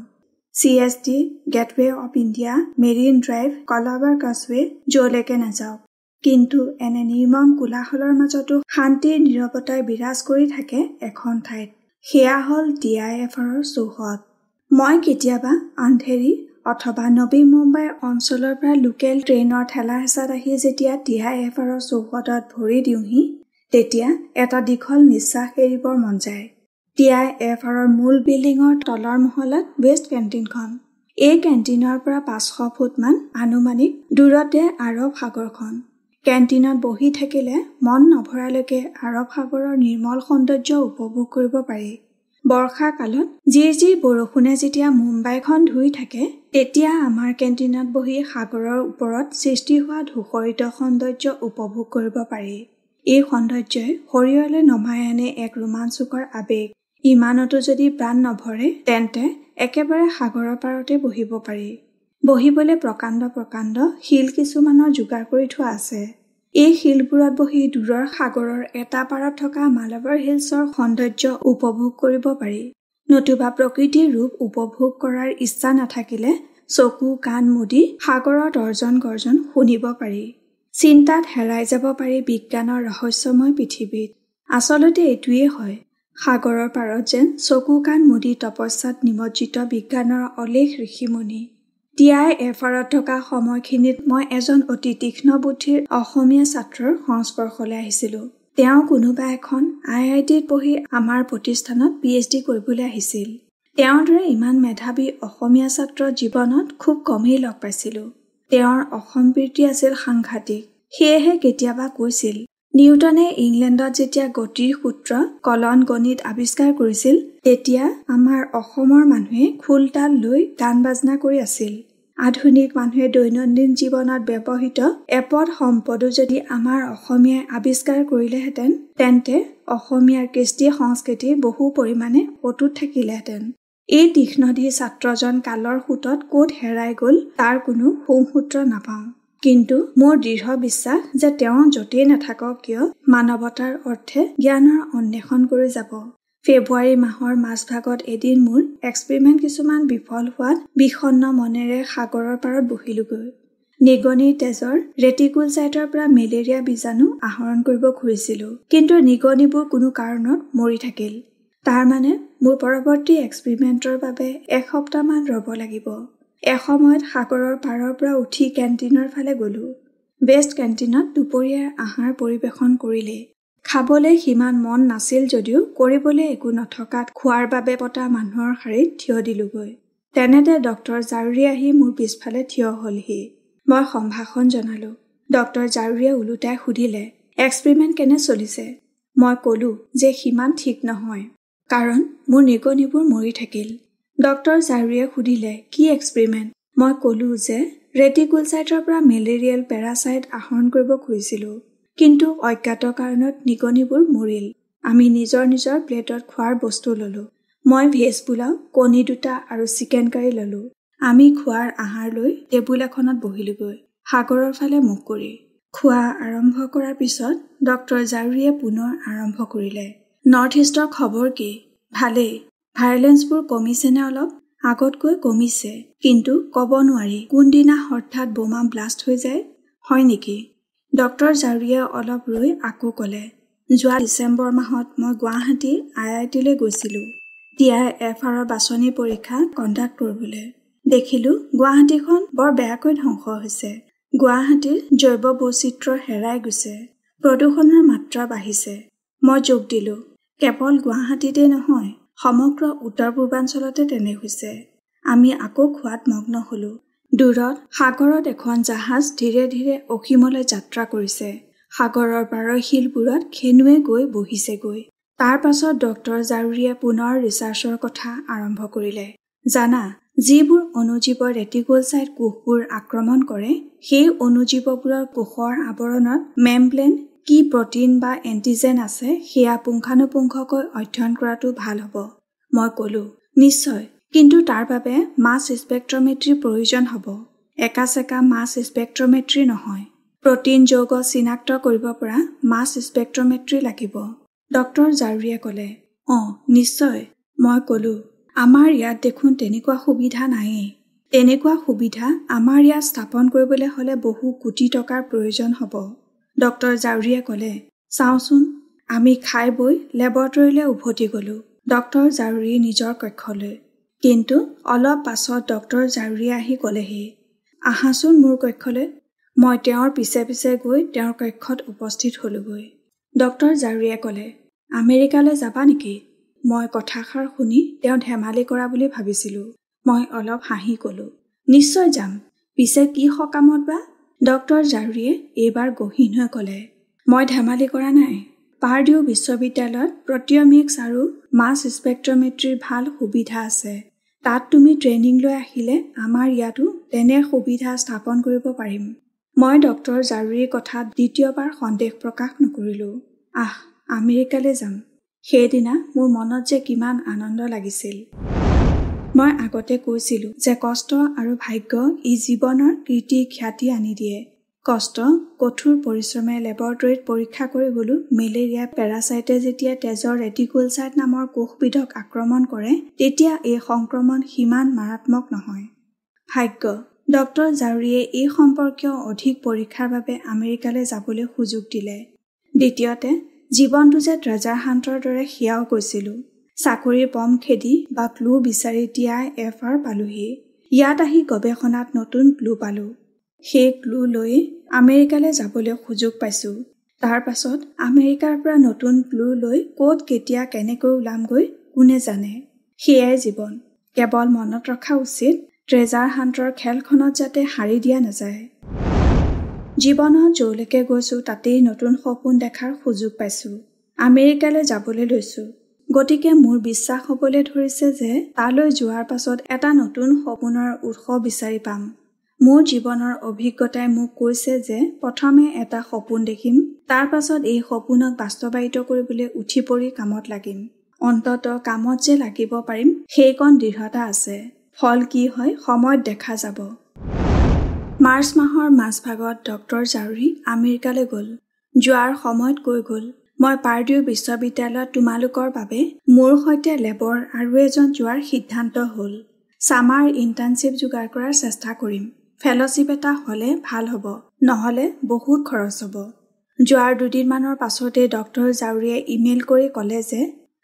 CST, Gateway of India, Marine Drive, Colaba causeway, য'লৈকে নাযাওক। কিন্তু এনে নিৰ্মম কোলাহলৰ মাজতো শান্তিৰ নীৰৱতাই বিৰাজ কৰি থাকে এখন ঠাইত। সেয়া হ'ল DIFR চৌহদ। মই কেতিয়াবা আন্ধেৰী অথবা নবী মুম্বাই অঞ্চলৰ পৰা লোকেল ট্ৰেইনৰ ঠেলা হেঁচাত আহি যেতিয়া DIFR চৌহদত ভৰি দিওঁহি, তেতিয়া এটা দীঘল নিশ্বাস এৰিবৰ মন যায়। DIFR মূল বিল্ডিঙৰ তলৰ মহলাত ৱেষ্ট কেণ্টিনখন। এই কেণ্টিনৰ পৰা 500 ফুটমান আনুমানিক দূৰতে আৰৱ সাগৰখন। কেণ্টিনত বহি থাকিলে মন নভৰালৈকে আৰৱ সাগৰৰ নিৰ্মল সৌন্দৰ্য উপভোগ কৰিব পাৰি। বৰ্ষা কালত জিৰ বৰষুণে যেতিয়া মুম্বাইখন ধুই থাকে, তেতিয়া আমাৰ কেণ্টিনত বহি সাগৰৰ ওপৰত সৃষ্টি হোৱা ধূসৰিত সৌন্দৰ্য উপভোগ কৰিব পাৰি। এই সৌন্দৰ্যই শৰীৰলৈ নমাই আনে এক ৰোমাঞ্চকৰ আবেগ। ইমানতো যদি প্ৰাণ নভৰে, তেন্তে একেবাৰে সাগৰৰ পাৰতে বহিব পাৰি। বহিবলৈ প্ৰকাণ্ড শিল কিছুমানৰ যোগাৰ কৰি থোৱা আছে। এই শিলবোৰত বহি দূৰৰ সাগৰৰ এটা পাৰত থকা মালাবাৰ হিলছৰ সৌন্দৰ্য উপভোগ কৰিব পাৰি। নতুবা প্ৰকৃতিৰ ৰূপ উপভোগ কৰাৰ ইচ্ছা নাথাকিলে চকু কাণ মুদি সাগৰৰ তৰ্জন গৰ্জন শুনিব পাৰি। চিন্তাত হেৰাই যাব পাৰি বিজ্ঞানৰ ৰহস্যময় পৃথিৱীত। আচলতে এইটোৱেই হয়, সাগৰৰ পাৰত যেন চকু কাণ মুদি তপস্যাত নিমজ্জিত বিজ্ঞানৰ অলেখ ঋষিমুনি। DIFRত থকা সময়খিনিত মই এজন অতি তীক্ষ্ণ বুদ্ধিৰ অসমীয়া ছাত্ৰৰ সংস্পৰ্শলৈ আহিছিলোঁ। তেওঁ কোনোবা এখন IITত পঢ়ি আমাৰ প্ৰতিষ্ঠানত PhD কৰিবলৈ আহিছিল। তেওঁৰ দৰে ইমান মেধাৱী অসমীয়া ছাত্ৰ জীৱনত খুব কমেই লগ পাইছিলোঁ। তেওঁৰ অসম প্ৰীতি আছিল সাংঘাতিক। সেয়েহে কেতিয়াবা কৈছিল, নিউটনে ইংলেণ্ডত যেতিয়া গতিৰ সূত্ৰ কলন গণিত আৱিষ্কাৰ কৰিছিল, তেতিয়া আমাৰ অসমৰ মানুহে খোল তাল লৈ গান বাজনা কৰি আছিল। আধুনিক মানুহে দৈনন্দিন জীৱনত ব্যৱহৃত এপদ সম্পদো যদি আমাৰ অসমীয়াই আৱিষ্কাৰ কৰিলেহেঁতেন, তেন্তে অসমীয়াৰ কৃষ্টি সংস্কৃতি বহু পৰিমাণে অটুট থাকিলেহেঁতেন। এই তীক্ষ্ণধী ছাত্ৰজন কালৰ সোঁতত ক'ত হেৰাই গ'ল তাৰ কোনো সুসূত্ৰ নাপাওঁ। কিন্তু মোৰ দৃঢ় বিশ্বাস যে তেওঁ য'তেই নাথাকক কিয় মানৱতাৰ অৰ্থে জ্ঞানৰ অন্বেষণ কৰি যাব। ফেব্ৰুৱাৰী মাহৰ মাজভাগত এদিন মোৰ এক্সপেৰিমেণ্ট কিছুমান বিফল হোৱাত বিষণ্ণ মনেৰে সাগৰৰ পাৰত বহিলোগৈ। নিগনিৰ তেজৰ ৰেটিকুলচাইটৰ পৰা মেলেৰিয়া বীজাণু আহৰণ কৰিব খুজিছিলোঁ, কিন্তু নিগনিবোৰ কোনো কাৰণত মৰি থাকিল। তাৰ মানে মোৰ পৰৱৰ্তী এক্সপেৰিমেণ্টৰ বাবে 1 সপ্তাহমান ৰ'ব লাগিব। এসময়ত সাগৰৰ পাৰৰ পৰা উঠি কেণ্টিনৰ ফালে গ'লো। বেষ্ট কেণ্টিনত দুপৰীয়াৰ আহাৰ পৰিৱেশন কৰিলে। খাবলৈ সিমান মন নাছিল যদিও কৰিবলৈ একো নথকাত খোৱাৰ বাবে পতা মানুহৰ শাৰীত থিয় দিলোগৈ। তেনেতে ডক্টৰ জাৰুৰী আহি মোৰ পিছফালে থিয় হ'লহি। মই সম্ভাষণ জনালোঁ। ডক্টৰ জাৰুৰীয়ে ওলোটাই সুধিলে, এক্সপেৰিমেণ্ট কেনে চলিছে? মই ক'লো যে সিমান ঠিক নহয়, কাৰণ মোৰ নিগনিবোৰ মৰি থাকিল। ডক্টৰ জাৰুৰীয়ে সুধিলে, কি এক্সপেৰিমেণ্ট? মই ক'লো যে ৰেটিকুলচাইটৰ পৰা মেলেৰিয়েল পেৰাচাইট আহৰণ কৰিব খুজিছিলোঁ, কিন্তু অজ্ঞাত কাৰণত নিগনিবোৰ মৰিল। আমি নিজৰ প্লেটত খোৱাৰ বস্তু ল'লো। মই ভেজ পোলাও, কণী 2টা আৰু চিকেন কাৰী ল'লো। আমি খোৱাৰ আহাৰ লৈ টেবুল এখনত বহিলোগৈ, সাগৰৰ ফালে মুখ কৰি। খোৱা আৰম্ভ কৰাৰ পিছত ডক্টৰ জাৰুৰীয়ে পুনৰ আৰম্ভ কৰিলে। নৰ্থ ইষ্টৰ খবৰ কি? ভালেই। ভায়োলেন্সবোৰ কমিছেনে অলপ? আগতকৈ কমিছে, কিন্তু ক'ব নোৱাৰি কোনদিনা হঠাৎ বোমা ব্লাষ্ট হৈ যায়। হয় নেকি? ডক্টৰ জাৰুৰীয়ে অলপ ৰৈ আকৌ ক'লে, যোৱা ডিচেম্বৰ মাহত মই গুৱাহাটীৰ IITলৈ গৈছিলোঁ TIFRৰ বাছনি পৰীক্ষা কণ্ডাক্ট কৰিবলৈ। দেখিলোঁ গুৱাহাটীখন বৰ বেয়াকৈ ধ্বংস হৈছে। গুৱাহাটীৰ জৈৱ বৈচিত্ৰ্য হেৰাই গৈছে, প্ৰদূষণৰ মাত্ৰা বাঢ়িছে। মই যোগ দিলোঁ, কেৱল গুৱাহাটীতে নহয়, সমগ্ৰ উত্তৰ পূৰ্বাঞ্চলতে তেনে হৈছে। আমি আকৌ খোৱাত মগ্ন হলোঁ। দূৰত সাগৰত এখন জাহাজ ধীৰে ধীৰে অসীমলৈ যাত্ৰা কৰিছে। সাগৰৰ পাৰৰ শিলবোৰত খেনুৱে গৈ বহিছেগৈ। তাৰ পাছত ডক্টৰ জাৰুৰীয়ে পুনৰ ৰিচাৰ্চৰ কথা আৰম্ভ কৰিলে। জানা, যিবোৰ অণুজীৱৰ ৰেটিকুলচাইট কোষবোৰ আক্ৰমণ কৰে, সেই অণুজীৱবোৰৰ কোষৰ আৱৰণত মেমব্ৰেন, কি প্ৰটিন বা এণ্টিজেন আছে সেয়া পুংখানুপুংখকৈ অধ্যয়ন কৰাটো ভাল হ'ব। মই ক'লো, নিশ্চয়, কিন্তু তাৰ বাবে মাছ স্পেক্ট্ৰমেট্ৰিৰ প্ৰয়োজন হ'ব। একাচেকা মাছ স্পেক্ট্ৰমেট্ৰি নহয়, প্ৰটিন যৌগ চিনাক্ত কৰিব পৰা মাছ স্পেক্ট্ৰমেট্ৰি লাগিব। ডক্টৰ জাৰুৰীয়ে ক'লে, নিশ্চয়। মই ক'লো, আমাৰ ইয়াত দেখোন তেনেকুৱা সুবিধা নায়েই। তেনেকুৱা সুবিধা আমাৰ ইয়াত স্থাপন কৰিবলৈ হ'লে বহু কোটি টকাৰ প্ৰয়োজন হ'ব। ডক্টৰ জাৰুৰীয়ে ক'লে, চাওঁচোন। আমি খাই বৈ লেবৰেটৰীলৈ উভতি গ'লো, ডক্টৰ জাৰুৰী নিজৰ কক্ষলৈ। কিন্তু অলপ পাছত ডক্টৰ জাৰুৰীয়ে আহি ক'লেহি, আহাচোন মোৰ কক্ষলৈ। মই তেওঁৰ পিছে পিছে গৈ তেওঁৰ কক্ষত উপস্থিত হ'লোগৈ। ডক্টৰ জাৰুৰীয়ে ক'লে, আমেৰিকালৈ যাবা নেকি? মই কথাষাৰ শুনি তেওঁ ধেমালি কৰা বুলি ভাবিছিলোঁ। মই অলপ হাঁহি ক'লো, নিশ্চয় যাম। পিছে কি সকামত বা? ডক্টৰ জাৰুৰীয়ে এইবাৰ গহীন হৈ ক'লে, মই ধেমালি কৰা নাই। পাৰ্ডিউ বিশ্ববিদ্যালয়ত প্ৰটিঅমিক্স আৰু মাছ স্পেক্ট্ৰমেট্ৰিৰ ভাল সুবিধা আছে। তাত তুমি ট্ৰেইনিং লৈ আহিলে আমাৰ ইয়াতো তেনে সুবিধা স্থাপন কৰিব পাৰিম। মই ডক্টৰ জাৰুৰীৰ কথাত দ্বিতীয়বাৰ সন্দেহ প্ৰকাশ নকৰিলোঁ। আমেৰিকালৈ যাম। সেইদিনা মোৰ মনত যে কিমান আনন্দ লাগিছিল। মই আগতে কৈছিলোঁ যে কষ্ট আৰু ভাগ্য ই জীৱনৰ কীৰ্তি খ্যাতি আনি দিয়ে। কষ্ট, কঠোৰ পৰিশ্ৰমে লেবৰেটৰীত পৰীক্ষা কৰি গ'লো মেলেৰিয়া পেৰাচাইটে যেতিয়া তেজৰ ৰেটিকুলচাইট নামৰ কোষবিধক আক্ৰমণ কৰে, তেতিয়া এই সংক্ৰমণ সিমান মাৰাত্মক নহয়। ভাগ্য। ডক্টৰ জাৰুৰীয়ে এই সম্পৰ্কীয় অধিক পৰীক্ষাৰ বাবে আমেৰিকালৈ যাবলৈ সুযোগ দিলে। দ্বিতীয়তে, জীৱনটো যে ট্ৰেজাৰ হাণ্টৰ দৰে সেয়াও কৈছিলোঁ। চাকৰিৰ পম খেদি বা ক্লু বিচাৰি TIFR পালোহি। ইয়াত আহি গৱেষণাত নতুন ক্লু পালোঁ। সেই ক্লু লৈ আমেৰিকালৈ যাবলৈ সুযোগ পাইছোঁ। তাৰ পাছত আমেৰিকাৰ পৰা নতুন ক্লু লৈ ক'ত কেতিয়া কেনেকৈ ওলামগৈ কোনে জানে। সেয়াই জীৱন। কেৱল মনত ৰখা উচিত, ট্ৰেজাৰ হাণ্টৰ খেলখনত যাতে হাৰি দিয়া নাযায়। জীৱনত য'লৈকে গৈছোঁ তাতেই নতুন সপোন দেখাৰ সুযোগ পাইছোঁ। আমেৰিকালৈ যাবলৈ লৈছোঁ। গতিকে মোৰ বিশ্বাস হ'বলৈ ধৰিছে যে তালৈ যোৱাৰ পাছত এটা নতুন সপোনৰ উৎস বিচাৰি পাম। মোৰ জীৱনৰ অভিজ্ঞতাই মোক কৈছে যে প্ৰথমে এটা সপোন দেখিম, তাৰ পাছত এই সপোনক বাস্তৱায়িত কৰিবলৈ উঠি পৰি কামত লাগিম। অন্ততঃ কামত যে লাগিব পাৰিম সেইকণ দৃঢ়তা আছে। ফল কি হয় সময়ত দেখা যাব। মাৰ্চ মাহৰ মাজভাগত ডক্টৰ জাৰুৰী আমেৰিকালৈ গ'ল। যোৱাৰ সময়ত কৈ গ'ল, মই পাৰ্ডিউ বিশ্ববিদ্যালয়ত তোমালোকৰ বাবে মোৰ সৈতে লেবৰ আৰু এজন যোৱাৰ সিদ্ধান্ত হ'ল। ছামাৰ ইণ্টাৰ্ণশ্বিপ যোগাৰ কৰাৰ চেষ্টা কৰিম। ফেল'শ্বিপ এটা হ'লে ভাল হ'ব, নহ'লে বহুত খৰচ হ'ব। যোৱাৰ দুদিনমানৰ পাছতে ডক্টৰ জাৰুৰীয়ে ইমেইল কৰি ক'লে যে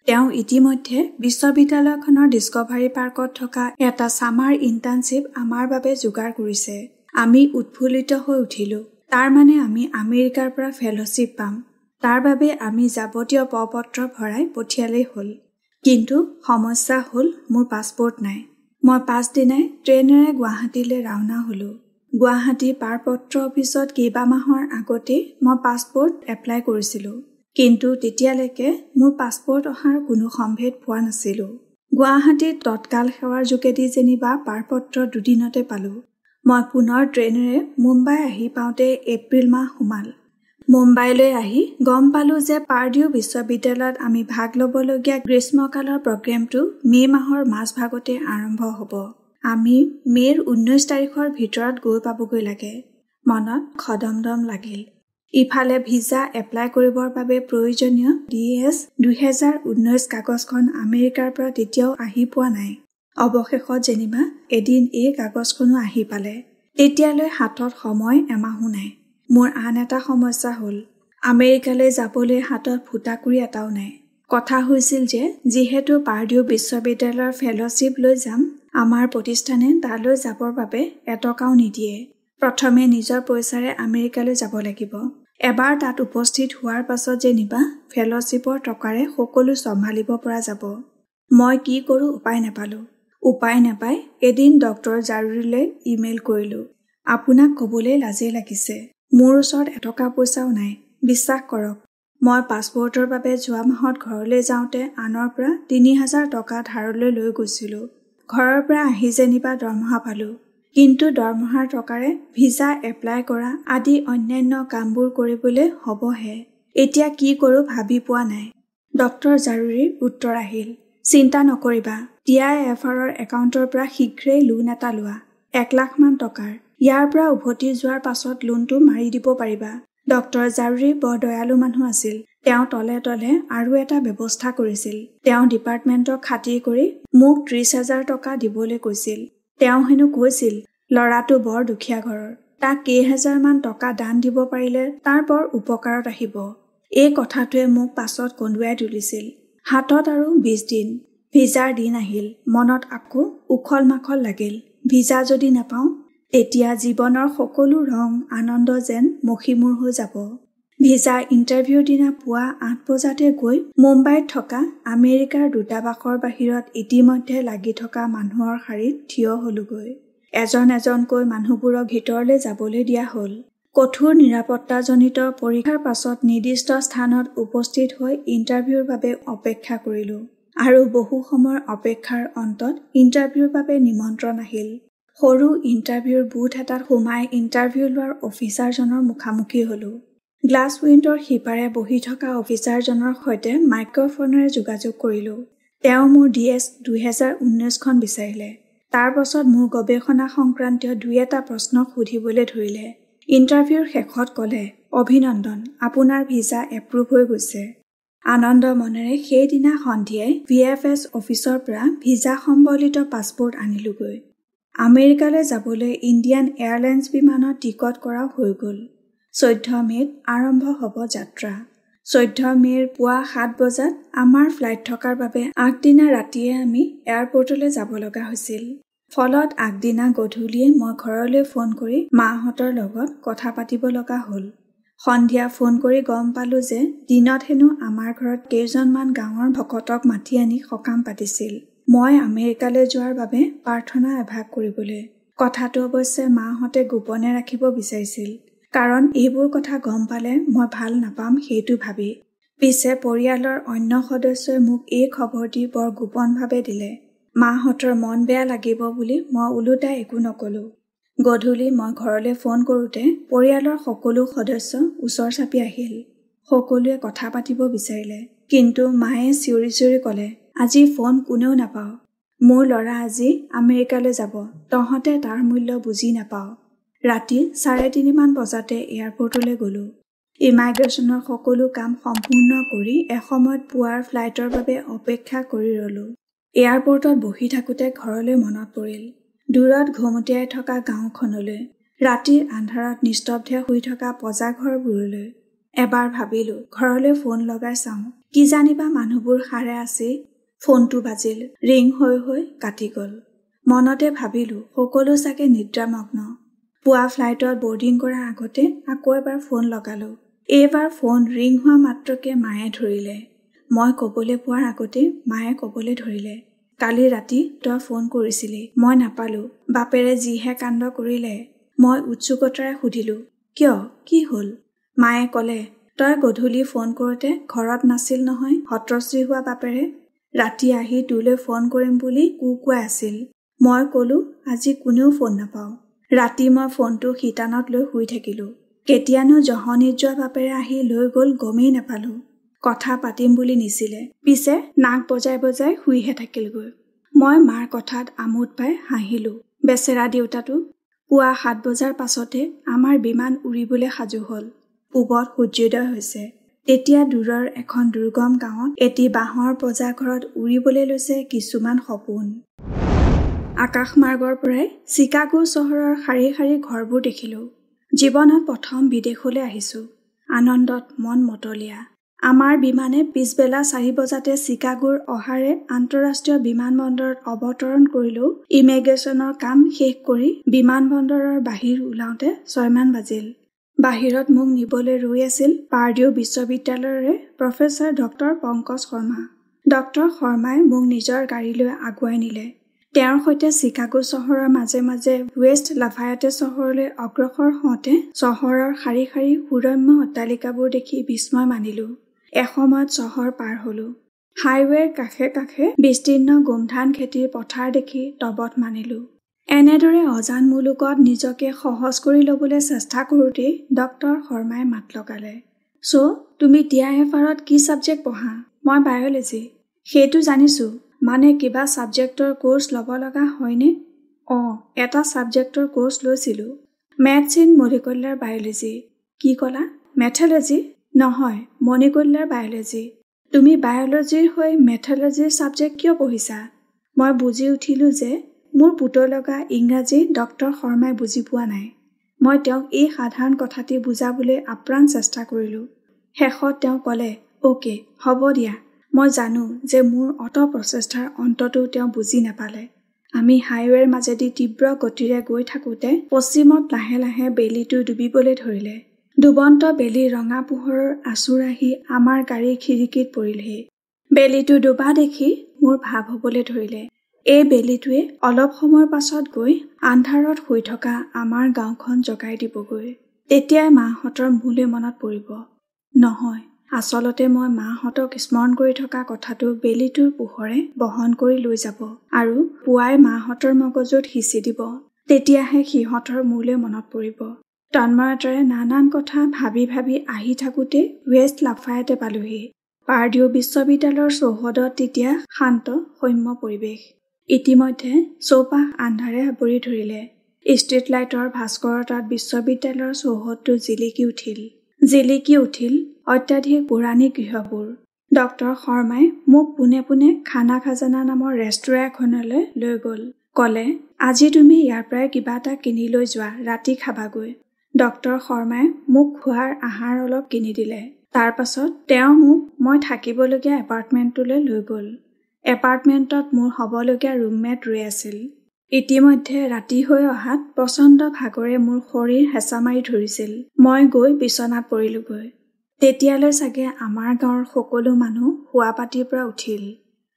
তেওঁ ইতিমধ্যে বিশ্ববিদ্যালয়খনৰ ডিস্কভাৰী পাৰ্কত থকা এটা ছামাৰ ইণ্টাৰ্ণশ্বিপ আমাৰ বাবে যোগাৰ কৰিছে। আমি উৎফুল্লিত হৈ উঠিলোঁ। তাৰ মানে আমি আমেৰিকাৰ পৰা ফেল'শ্বিপ পাম। তাৰ বাবে আমি যাৱতীয় পত্ৰ ভৰাই পঠিয়ালেই হ'ল। কিন্তু সমস্যা হ'ল মোৰ পাছপৰ্ট নাই। মই 5 দিনাই ট্ৰেইনেৰে গুৱাহাটীলৈ ৰাওনা হ'লোঁ। গুৱাহাটী পাৰপত্ৰ অফিচত কেইবামাহৰ আগতেই মই পাছপৰ্ট এপ্লাই কৰিছিলোঁ। কিন্তু তেতিয়ালৈকে মোৰ পাছপৰ্ট অহাৰ কোনো সম্ভেদ পোৱা নাছিলোঁ। গুৱাহাটীত তৎকাল সেৱাৰ যোগেদি যেনিবা পাৰপত্ৰ 2 দিনতে পালোঁ। মই পুনৰ ট্ৰেইনেৰে মুম্বাই আহি পাওঁতে এপ্ৰিল মাহ সোমাল। মুম্বাইলৈ আহি গম পালোঁ যে পাৰ্ডিউ বিশ্ববিদ্যালয়ত আমি ভাগ ল'বলগীয়া গ্ৰীষ্মকালৰ প্ৰগ্ৰেমটো মে' মাহৰ মাজভাগতে আৰম্ভ হ'ব। আমি মে'ৰ 19 তাৰিখৰ ভিতৰত গৈ পাবগৈ লাগে। মনত খদমদম লাগিল। ইফালে ভিছা এপ্লাই কৰিবৰ বাবে প্ৰয়োজনীয় DS 2019 কাগজখন আমেৰিকাৰ পৰা তেতিয়াও আহি পোৱা নাই। অৱশেষত যেনিবা এদিন এই কাগজখনো আহি পালে। তেতিয়ালৈ হাতত সময় এমাহো নাই। মোৰ আন এটা সমস্যা হ'ল, আমেৰিকালৈ যাবলৈ হাতত ফুটাকুৰি এটাও নাই। কথা হৈছিল যে যিহেতু পাৰ্ডিউ বিশ্ববিদ্যালয়ৰ ফেল'শ্বিপ লৈ যাম, আমাৰ প্ৰতিষ্ঠানে তালৈ যাবৰ বাবে এটকাও নিদিয়ে। প্ৰথমে নিজৰ পইচাৰে আমেৰিকালৈ যাব লাগিব। এবাৰ তাত উপস্থিত হোৱাৰ পাছত যেনিবা ফেল'শ্বিপৰ টকাৰে সকলো চম্ভালিব পৰা যাব। মই কি কৰোঁ উপায় নাপালোঁ। উপায় নাপাই এদিন ডক্টৰ জাৰুৰীলৈ ইমেইল কৰিলোঁ। আপোনাক ক'বলৈ লাজেই লাগিছে, মোৰ ওচৰত এটকা পইচাও নাই। বিশ্বাস কৰক, মই পাছপৰ্টৰ বাবে যোৱা মাহত ঘৰলৈ যাওঁতে আনৰ পৰা 3000 টকা ধাৰলৈ লৈ গৈছিলোঁ। ঘৰৰ পৰা আহি যেনিবা দৰমহা পালোঁ, কিন্তু দৰমহাৰ টকাৰে ভিছা এপ্লাই কৰা আদি অন্যান্য কামবোৰ কৰিবলৈ হ'বহে। এতিয়া কি কৰোঁ ভাবি পোৱা নাই। ডক্টৰ জাৰুৰীৰ উত্তৰ আহিল, চিন্তা নকৰিবা, DIFR একাউণ্টৰ পৰা শীঘ্ৰেই লোন এটা লোৱা, 1 লাখ মান টকাৰ। ইয়াৰ পৰা উভতি যোৱাৰ পাছত লোনটো মাৰি দিব পাৰিবা। ডক্টৰ জাৰুৰী বৰ দয়ালু মানুহ আছিল। তেওঁ তলে তলে আৰু এটা ব্যৱস্থা কৰিছিল। তেওঁ ডিপাৰ্টমেণ্টক খাতিৰ কৰি মোক 30,000 টকা দিবলৈ কৈছিল। তেওঁ হেনো কৈছিল, ল'ৰাটো বৰ দুখীয়া ঘৰৰ, তাক কেইহাজাৰমান টকা দান দিব পাৰিলে তাৰ বৰ উপকাৰত আহিব। এই কথাটোৱে মোক পাছত কন্দুৱাই তুলিছিল। হাতত আৰু 20 দিন। ভিজাৰ দিন আহিল। মনত আকৌ উখল মাখল লাগিল। ভিজা যদি নাপাওঁ, তেতিয়া জীৱনৰ সকলো ৰং আনন্দ যেন মষিমূৰ হৈ যাব। ভিজা ইণ্টাৰভিউৰ দিনা পুৱা 8 বজাতে গৈ মুম্বাইত থকা আমেৰিকাৰ দূতাবাসৰ বাহিৰত ইতিমধ্যে লাগি থকা মানুহৰ শাৰীত থিয় হলোগৈ। এজন এজনকৈ মানুহবোৰক ভিতৰলৈ যাবলৈ দিয়া হ'ল। কঠোৰ নিৰাপত্তাজনিত পৰীক্ষাৰ পাছত নিৰ্দিষ্ট স্থানত উপস্থিত হৈ ইণ্টাৰভিউৰ বাবে অপেক্ষা কৰিলোঁ। আৰু বহু সময়ৰ অপেক্ষাৰ অন্তত ইণ্টাৰভিউৰ বাবে নিমন্ত্ৰণ আহিল। সৰু ইণ্টাৰভিউৰ বুথ এটাত সোমাই ইণ্টাৰভিউ লোৱাৰ অফিচাৰজনৰ মুখামুখি হ'লোঁ। গ্লাছ উইণ্ডৰ সিপাৰে বহি থকা অফিচাৰজনৰ সৈতে মাইক্ৰফোনেৰে যোগাযোগ কৰিলোঁ। তেওঁ মোৰ DS 2019খন বিচাৰিলে। তাৰ পাছত মোৰ গৱেষণা সংক্ৰান্তীয় 2-এটা প্ৰশ্ন সুধিবলৈ ধৰিলে। ইণ্টাৰভিউৰ শেষত ক'লে, অভিনন্দন, আপোনাৰ ভিছা এপ্ৰুভ হৈ গৈছে। আনন্দ মনেৰে সেইদিনা সন্ধিয়াই VFS অফিচৰ পৰা ভিছা সম্বলিত পাছপৰ্ট আনিলোগৈ। আমেৰিকালৈ যাবলৈ ইণ্ডিয়ান এয়াৰলাইন্স বিমানত টিকট কৰাও হৈ গ'ল। 14 মে'ত আৰম্ভ হ'ব যাত্ৰা। 14 মে'ৰ পুৱা 7 বজাত আমাৰ ফ্লাইট থকাৰ বাবে আগদিনা ৰাতিয়ে আমি এয়াৰপৰ্টলৈ যাব লগা হৈছিল। ফলত আগদিনা গধূলিয়ে মই ঘৰলৈ ফোন কৰি মাহঁতৰ লগত কথা পাতিব লগা হ'ল। সন্ধিয়া ফোন কৰি গম পালোঁ যে দিনত হেনো আমাৰ ঘৰত কেইজনমান গাঁৱৰ ভকতক মাতি আনি সকাম পাতিছিল। মই আমেৰিকালৈ যোৱাৰ বাবে প্ৰাৰ্থনা এভাগ কৰিবলৈ। কথাটো অৱশ্যে মাহঁতে গোপনে ৰাখিব বিচাৰিছিল, কাৰণ এইবোৰ কথা গম পালে মই ভাল নাপাম সেইটো ভাবি। পিছে পৰিয়ালৰ অন্য সদস্যই মোক এই খবৰ দি বৰ গোপনভাৱে দিলে। মাহঁতৰ মন বেয়া লাগিব বুলি মই ওলোটাই একো নকলোঁ। গধূলি মই ঘৰলৈ ফোন কৰোঁতে পৰিয়ালৰ সকলো সদস্য ওচৰ চাপি আহিল। সকলোৱে কথা পাতিব বিচাৰিলে, কিন্তু মায়ে চিঞৰি চিঞৰি ক'লে, আজি ফোন কোনেও নাপাওঁ। মোৰ ল'ৰা আজি আমেৰিকালৈ যাব, তহঁতে তাৰ মূল্য বুজি নাপাওঁ। ৰাতি 3:30 বজাতে এয়াৰপৰ্টলৈ গ'লোঁ। ইমাইগ্ৰেশ্যনৰ সকলো কাম সম্পূৰ্ণ কৰি এসময়ত পুৱাৰ ফ্লাইটৰ বাবে অপেক্ষা কৰি ৰ'লোঁ। এয়াৰপৰ্টত বহি থাকোঁতে ঘৰলৈ মনত পৰিল, দূৰত ঘুমটিয়াই থকা গাঁওখনলৈ, ৰাতিৰ আন্ধাৰত নিস্তব্ধে শুই থকা পজাঘৰবোৰলৈ। এবাৰ ভাবিলোঁ ঘৰলৈ ফোন লগাই চাওঁ, কি জানিবা মানুহবোৰ সাৰে আছে। ফোনটো বাজিল, ৰিং হৈ হৈ কাটি গ'ল। মনতে ভাবিলোঁ সকলো চাগে নিদ্ৰামগ্ন। পুৱা ফ্লাইটত বৰ্ডিং কৰাৰ আগতে আকৌ এবাৰ ফোন লগালোঁ। এইবাৰ ফোন ৰিং হোৱা মাত্ৰকে মায়ে ধৰিলে। মই ক'বলৈ পোৱাৰ আগতে মায়ে ক'বলৈ ধৰিলে, কালি ৰাতি তই ফোন কৰিছিলি, মই নাপালোঁ। বাপেৰে যিহে কাণ্ড কৰিলে। মই উৎসুকতাৰে সুধিলোঁ, কিয়, কি হ'ল? মায়ে ক'লে, তই গধূলি ফোন কৰোঁতে ঘৰত নাছিল নহয় হতশ্ৰী হোৱা বাপেৰে। ৰাতি আহি তোলৈ ফোন কৰিম বুলি কুকুৱাই আছিল। মই ক'লোঁ আজি কোনেও ফোন নাপাওঁ। ৰাতি মই ফোনটো শিতানত লৈ শুই থাকিলোঁ। কেতিয়ানো জহনীত যোৱা বাপেৰে আহি লৈ গ'ল গমেই নাপালো। কথা পাতিম বুলি নিছিলে, পিছে নাক বজাই বজাই শুইহে থাকিলগৈ। মই মাৰ কথাত আমোদ পাই হাঁহিলো। বেচেৰা দেউতাটো। পুৱা 7 বজাৰ পাছতে আমাৰ বিমান উৰিবলৈ সাজু হ'ল। পূবত সূৰ্যোদয় হৈছে। তেতিয়া দূৰৰ এখন দুৰ্গম গাঁৱত এটি বাঁহৰ পজা ঘৰত উৰিবলৈ লৈছে কিছুমান সপোন। আকাশমাৰ্গৰ পৰাই চিকাগো চহৰৰ শাৰী শাৰী ঘৰবোৰ দেখিলো। জীৱনত প্ৰথম বিদেশলৈ আহিছো। আনন্দত মন মতলীয়া। আমাৰ বিমানে পিছবেলা 4 বজাতে চিকাগোৰ অহাৰে আন্তঃৰাষ্ট্ৰীয় বিমানবন্দৰত অৱতৰণ কৰিলেও ইমিগ্ৰেশ্যনৰ কাম শেষ কৰি বিমানবন্দৰৰ বাহিৰ ওলাওঁতে 6 মান বাজিল। বাহিৰত মোক নিবলৈ ৰৈ আছিল পাৰ্ডিউ বিশ্ববিদ্যালয়ৰে professor doctor Pankaj Sharma. Doctor শৰ্মাই মোক নিজৰ গাড়ীলৈ আগুৱাই নিলে। তেওঁৰ সৈতে চিকাগো চহৰৰ মাজে মাজে ৱেষ্ট লাফায়াটে চহৰলৈ অগ্ৰসৰ হওঁতে চহৰৰ শাৰী শাৰী সুৰম্য অট্টালিকাবোৰ দেখি বিস্ময় মানিলো। এসময়ত চহৰ পাৰ হলো। হাইৱেৰ কাষে কাষে বিস্তীৰ্ণ গোমধান খেতিৰ পথাৰ দেখি তবত মানিলো। এনেদৰে অজান মুলুকত নিজকে সহজ কৰি ল'বলৈ চেষ্টা কৰোঁতেই ডক্টৰ শৰ্মাই মাত লগালে। তুমি TIFRত কি ছাবজেক্ট পঢ়া? মই বায়'লজি। সেইটো জানিছো। মানে কিবা ছাবজেক্টৰ কোৰ্চ ল'ব লগা হয়নে? এটা ছাবজেক্টৰ কোৰ্চ লৈছিলোঁ। Maths in molecular biology. কি ক'লা? মেথলজি? নহয়, মলিকুলাৰ বায়'লজি। তুমি বায়'লজিৰ হৈ মেথলজিৰ ছাবজেক্ট কিয় পঢ়িছা? মই বুজি উঠিলোঁ যে মোৰ পুতলগা ইংৰাজী ডক্টৰ শৰ্মাই বুজি পোৱা নাই। মই তেওঁক এই সাধাৰণ কথাটি বুজাবলৈ আপ্ৰাণ চেষ্টা কৰিলোঁ। শেষত তেওঁ ক'লে, অ'কে, হ'ব দিয়া। মই জানো যে মোৰ অত প্ৰচেষ্টাৰ অন্ততো তেওঁ বুজি নাপালে। আমি হাইৱেৰ মাজেদি তীব্ৰ গতিৰে গৈ থাকোঁতে পশ্চিমত লাহে লাহে বেলিটো ডুবিবলৈ ধৰিলে। ডুবন্ত বেলিৰ ৰঙা পোহৰৰ আঁচোৰ আহি আমাৰ গাড়ীৰ খিৰিকীত পৰিলহি। বেলিটো ডুবা দেখি মোৰ ভাৱ হ'বলৈ ধৰিলে। এই বেলিটোৱে অলপ সময়ৰ পাছত গৈ আন্ধাৰত শুই থকা আমাৰ গাঁওখন জগাই দিবগৈ। তেতিয়াই মাহঁতৰ মোলৈ মনত পৰিব। নহয়, আচলতে মই মাহঁতক স্মৰণ কৰি থকা কথাটো বেলিটোৰ পোহৰে বহন কৰি লৈ যাব আৰু পুৱাই মাহঁতৰ মগজুত সিঁচি দিব। তেতিয়াহে সিহঁতৰ মোলৈ মনত পৰিব। তন্ময়তাৰে নানান কথা ভাবি ভাবি আহি থাকোঁতে ৱেষ্ট লাফায়াটে পালোহি। পাৰ্ডিউ বিশ্ববিদ্যালয়ৰ চৌহদত তেতিয়া শান্ত সৌম্য পৰিৱেশ। ইতিমধ্যে চৌপাশ আন্ধাৰে আৱৰি ধৰিলে। ষ্ট্ৰীট লাইটৰ ভাস্কৰতাত বিশ্ববিদ্যালয়ৰ চৌহদটো জিলিকি উঠিল অত্যাধিক পৌৰাণিক গৃহবোৰ। ডক্টৰ শৰ্মাই মোক পোনে পোনে খানা খাজানা নামৰ ৰেষ্টুৰাঁ এখনলৈ লৈ গ'ল। ক'লে, আজি তুমি ইয়াৰ পৰাই কিবা এটা কিনি লৈ যোৱা, ৰাতি খাবাগৈ। ডক্টৰ শৰ্মাই মোক খোৱাৰ আহাৰ অলপ কিনি দিলে। তাৰ পাছত তেওঁ মোক মই থাকিবলগীয়া এপাৰ্টমেণ্টটোলৈ লৈ গ'ল। এপাৰ্টমেণ্টত মোৰ হ'বলগীয়া ৰুমমেট ৰৈ আছিল। ইতিমধ্যে ৰাতি হৈ অহাত প্ৰচণ্ড ভাগৰে মোৰ শৰীৰ হেঁচা মাৰি ধৰিছিল। মই গৈ বিচনাত পৰিলোগৈ। তেতিয়ালৈ চাগে আমাৰ গাঁৱৰ সকলো মানুহ শোৱাপাটিৰ পৰা উঠিল।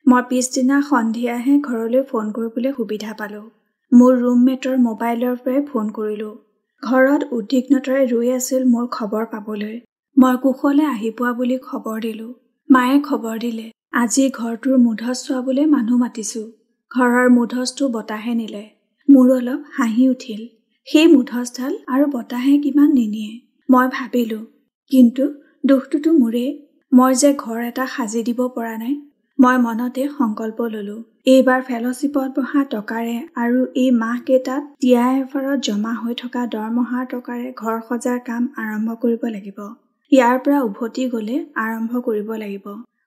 মই পিছদিনা সন্ধিয়াহে ঘৰলৈ ফোন কৰিবলৈ সুবিধা পালোঁ। মোৰ ৰুমমেটৰ মোবাইলৰ পৰাই ফোন কৰিলোঁ। ঘৰত উদ্বিগ্নতাৰে ৰৈ আছিল মোৰ খবৰ পাবলৈ। মই কুশলে আহি পোৱা বুলি খবৰ দিলোঁ। মায়ে খবৰ দিলে, আজি ঘৰটোৰ মুধচ চোৱাবলৈ মানুহ মাতিছোঁ। ঘৰৰ মুধচটো বতাহে নিলে। মোৰ অলপ হাঁহি উঠিল। সেই মুধচডাল আৰু বতাহে কিমান নিনিয়ে। মই ভাবিলোঁ, কিন্তু দুখটোতো মোৰেই। মই যে ঘৰ এটা সাজি দিব পৰা নাই। মই মনতে সংকল্প ল'লোঁ। এইবাৰ ফেল'শ্বিপত বহা টকাৰে আৰু এই মাহকেইটাত TIFRত জমা হৈ থকা দৰমহাৰ টকাৰে ঘৰ সজাৰ কাম আৰম্ভ কৰিব লাগিব। ইয়াৰ পৰা উভতি গ'লে আৰম্ভ কৰিব লাগিব।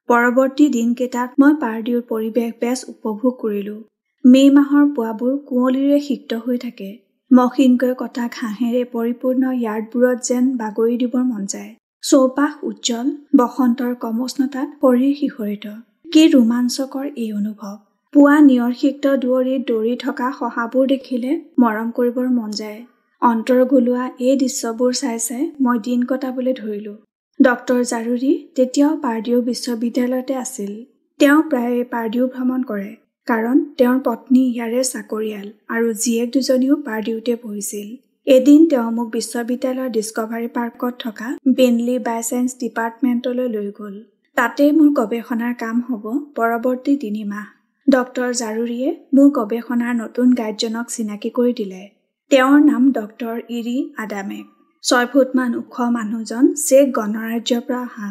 পৰৱৰ্তী দিনকেইটাত মই পাৰ্ডিউৰ পৰিৱেশ বেছ উপভোগ কৰিলোঁ। মে' মাহৰ পুৱাবোৰ কুঁৱলীৰে সিক্ত হৈ থাকে। মসৃণকৈ কটা ঘাঁহেৰে পৰিপূৰ্ণ য়াৰ্ডবোৰত যেন বাগৰি দিবৰ মন যায়। চৌপাশ উজ্জ্বল, বসন্তৰ কমোষ্ণতাত শৰীৰ শিহৰিত। কি ৰোমাঞ্চকৰ এই অনুভৱ! পুৱা নিয়ৰসিক্ত দুৱৰীত দৌৰি থকা শহাবোৰ দেখিলে মৰম কৰিবৰ মন যায়। অন্তৰ গলোৱা এই দৃশ্যবোৰ চাই চাই মই দিন কটাবলৈ ধৰিলোঁ। ডক্টৰ জাৰুৰী তেতিয়াও পাৰ্ডিউ বিশ্ববিদ্যালয়তে আছিল। তেওঁ প্ৰায়ে পাৰ্ডিউ ভ্ৰমণ কৰে, কাৰণ তেওঁৰ পত্নী ইয়াৰে চাকৰিয়াল আৰু জীয়েক দুজনীও পাৰ্ডিউতে পঢ়িছিল। এদিন তেওঁ মোক বিশ্ববিদ্যালয়ৰ ডিস্কভাৰী পাৰ্কত থকা বেনলি বায়'চায়েন্স ডিপাৰ্টমেণ্টলৈ লৈ গ'ল। তাতে মোৰ গৱেষণাৰ কাম হ'ব পৰৱৰ্তী 3 মাহ। ডক্টৰ জাৰুৰীয়ে মোৰ গৱেষণাৰ নতুন গাইডজনক চিনাকি কৰি দিলে। তেওঁৰ নাম ডক্টৰ ইৰি আদামে। 6 ফুটমান ওখ মানুহজন চেক গণৰাজ্যৰ পৰা অহা।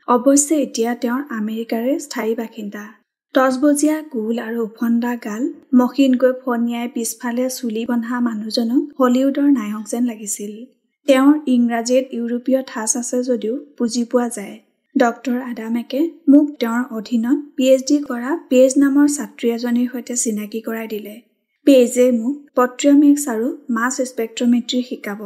অৱশ্যে এতিয়া তেওঁৰ আমেৰিকাৰে স্থায়ী বাসিন্দা। টচবজীয়া গোল আৰু উফন্দা গাল, মসৃণকৈ ফণিয়াই পিছফালে চুলি বন্ধা মানুহজনক হলিউডৰ নায়ক যেন লাগিছিল। তেওঁৰ ইংৰাজীত ইউৰোপীয় ঠাঁচ আছে যদিও বুজি পোৱা যায়। ডক্টৰ আদামেকে মোক তেওঁৰ অধীনত PhD কৰা পেজ নামৰ ছাত্ৰী এজনীৰ সৈতে চিনাকি কৰাই দিলে। পেজে মোক পট্ৰিয়মিক্স আৰু মাছ স্পেক্ট্ৰমেট্ৰি শিকাব।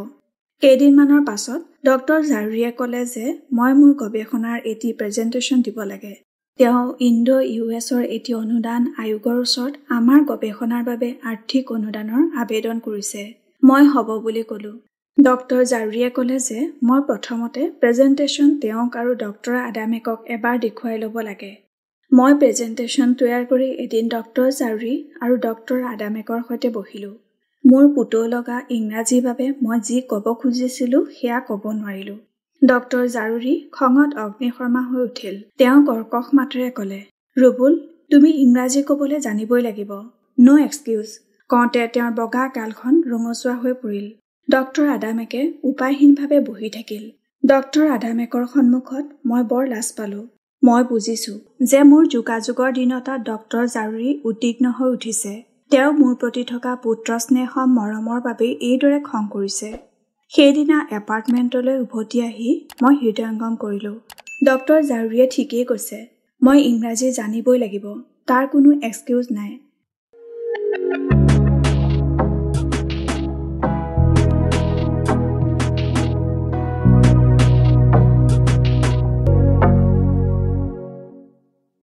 কেইদিনমানৰ পাছত ডক্টৰ জাৰুৰীয়ে ক'লে যে মই মোৰ গৱেষণাৰ এটি প্ৰেজেণ্টেশ্যন দিব লাগে। তেওঁ ইণ্ডো-US-ৰ এটি অনুদান আয়োগৰ ওচৰত আমাৰ গৱেষণাৰ বাবে আৰ্থিক অনুদানৰ আবেদন কৰিছে। মই হ'ব বুলি ক'লো। ডক্টৰ জাৰুৰীয়ে ক'লে যে মই প্ৰথমতে প্ৰেজেণ্টেশ্যন তেওঁক আৰু ডক্টৰ আদামেকক এবাৰ দেখুৱাই ল'ব লাগে। মই প্ৰেজেণ্টেশ্যন তৈয়াৰ কৰি এদিন ডক্টৰ জাৰুৰী আৰু ডক্টৰ আদামেকৰ সৈতে বহিলোঁ। মোৰ পুতৌ লগা ইংৰাজীৰ বাবে মই যি ক'ব খুজিছিলোঁ সেয়া ক'ব নোৱাৰিলোঁ। ডক্টৰ জাৰুৰী খঙত অগ্নিশৰ্মা হৈ উঠিল। তেওঁ কৰ্কশ মাতেৰে ক'লে, ৰুবুল, তুমি ইংৰাজী ক'বলৈ জানিবই লাগিব। ন' এক্সকিউজ। কওঁতে তেওঁৰ বগা গালখন ৰঙচুৱা হৈ পৰিল। ডক্টৰ আদামেকে উপায়হীনভাৱে বহি থাকিল। ডক্টৰ আদামেকৰ সন্মুখত মই বৰ লাজ পালোঁ। মই বুজিছোঁ যে মোৰ যোগাযোগৰ দিনতা ডক্টৰ জাৰুৰী উদ্বিগ্ন হৈ উঠিছে। তেওঁ মোৰ প্ৰতি থকা পুত্ৰস্নেহ মৰমৰ বাবেই এইদৰে খং কৰিছে। সেইদিনা এপাৰ্টমেণ্টলৈ উভতি আহি মই হৃদয়ংগম কৰিলোঁ। ডক্টৰ জাৰুৰীয়ে ঠিকেই কৈছে, মই ইংৰাজী জানিবই লাগিব। তাৰ কোনো এক্সকিউজ নাই।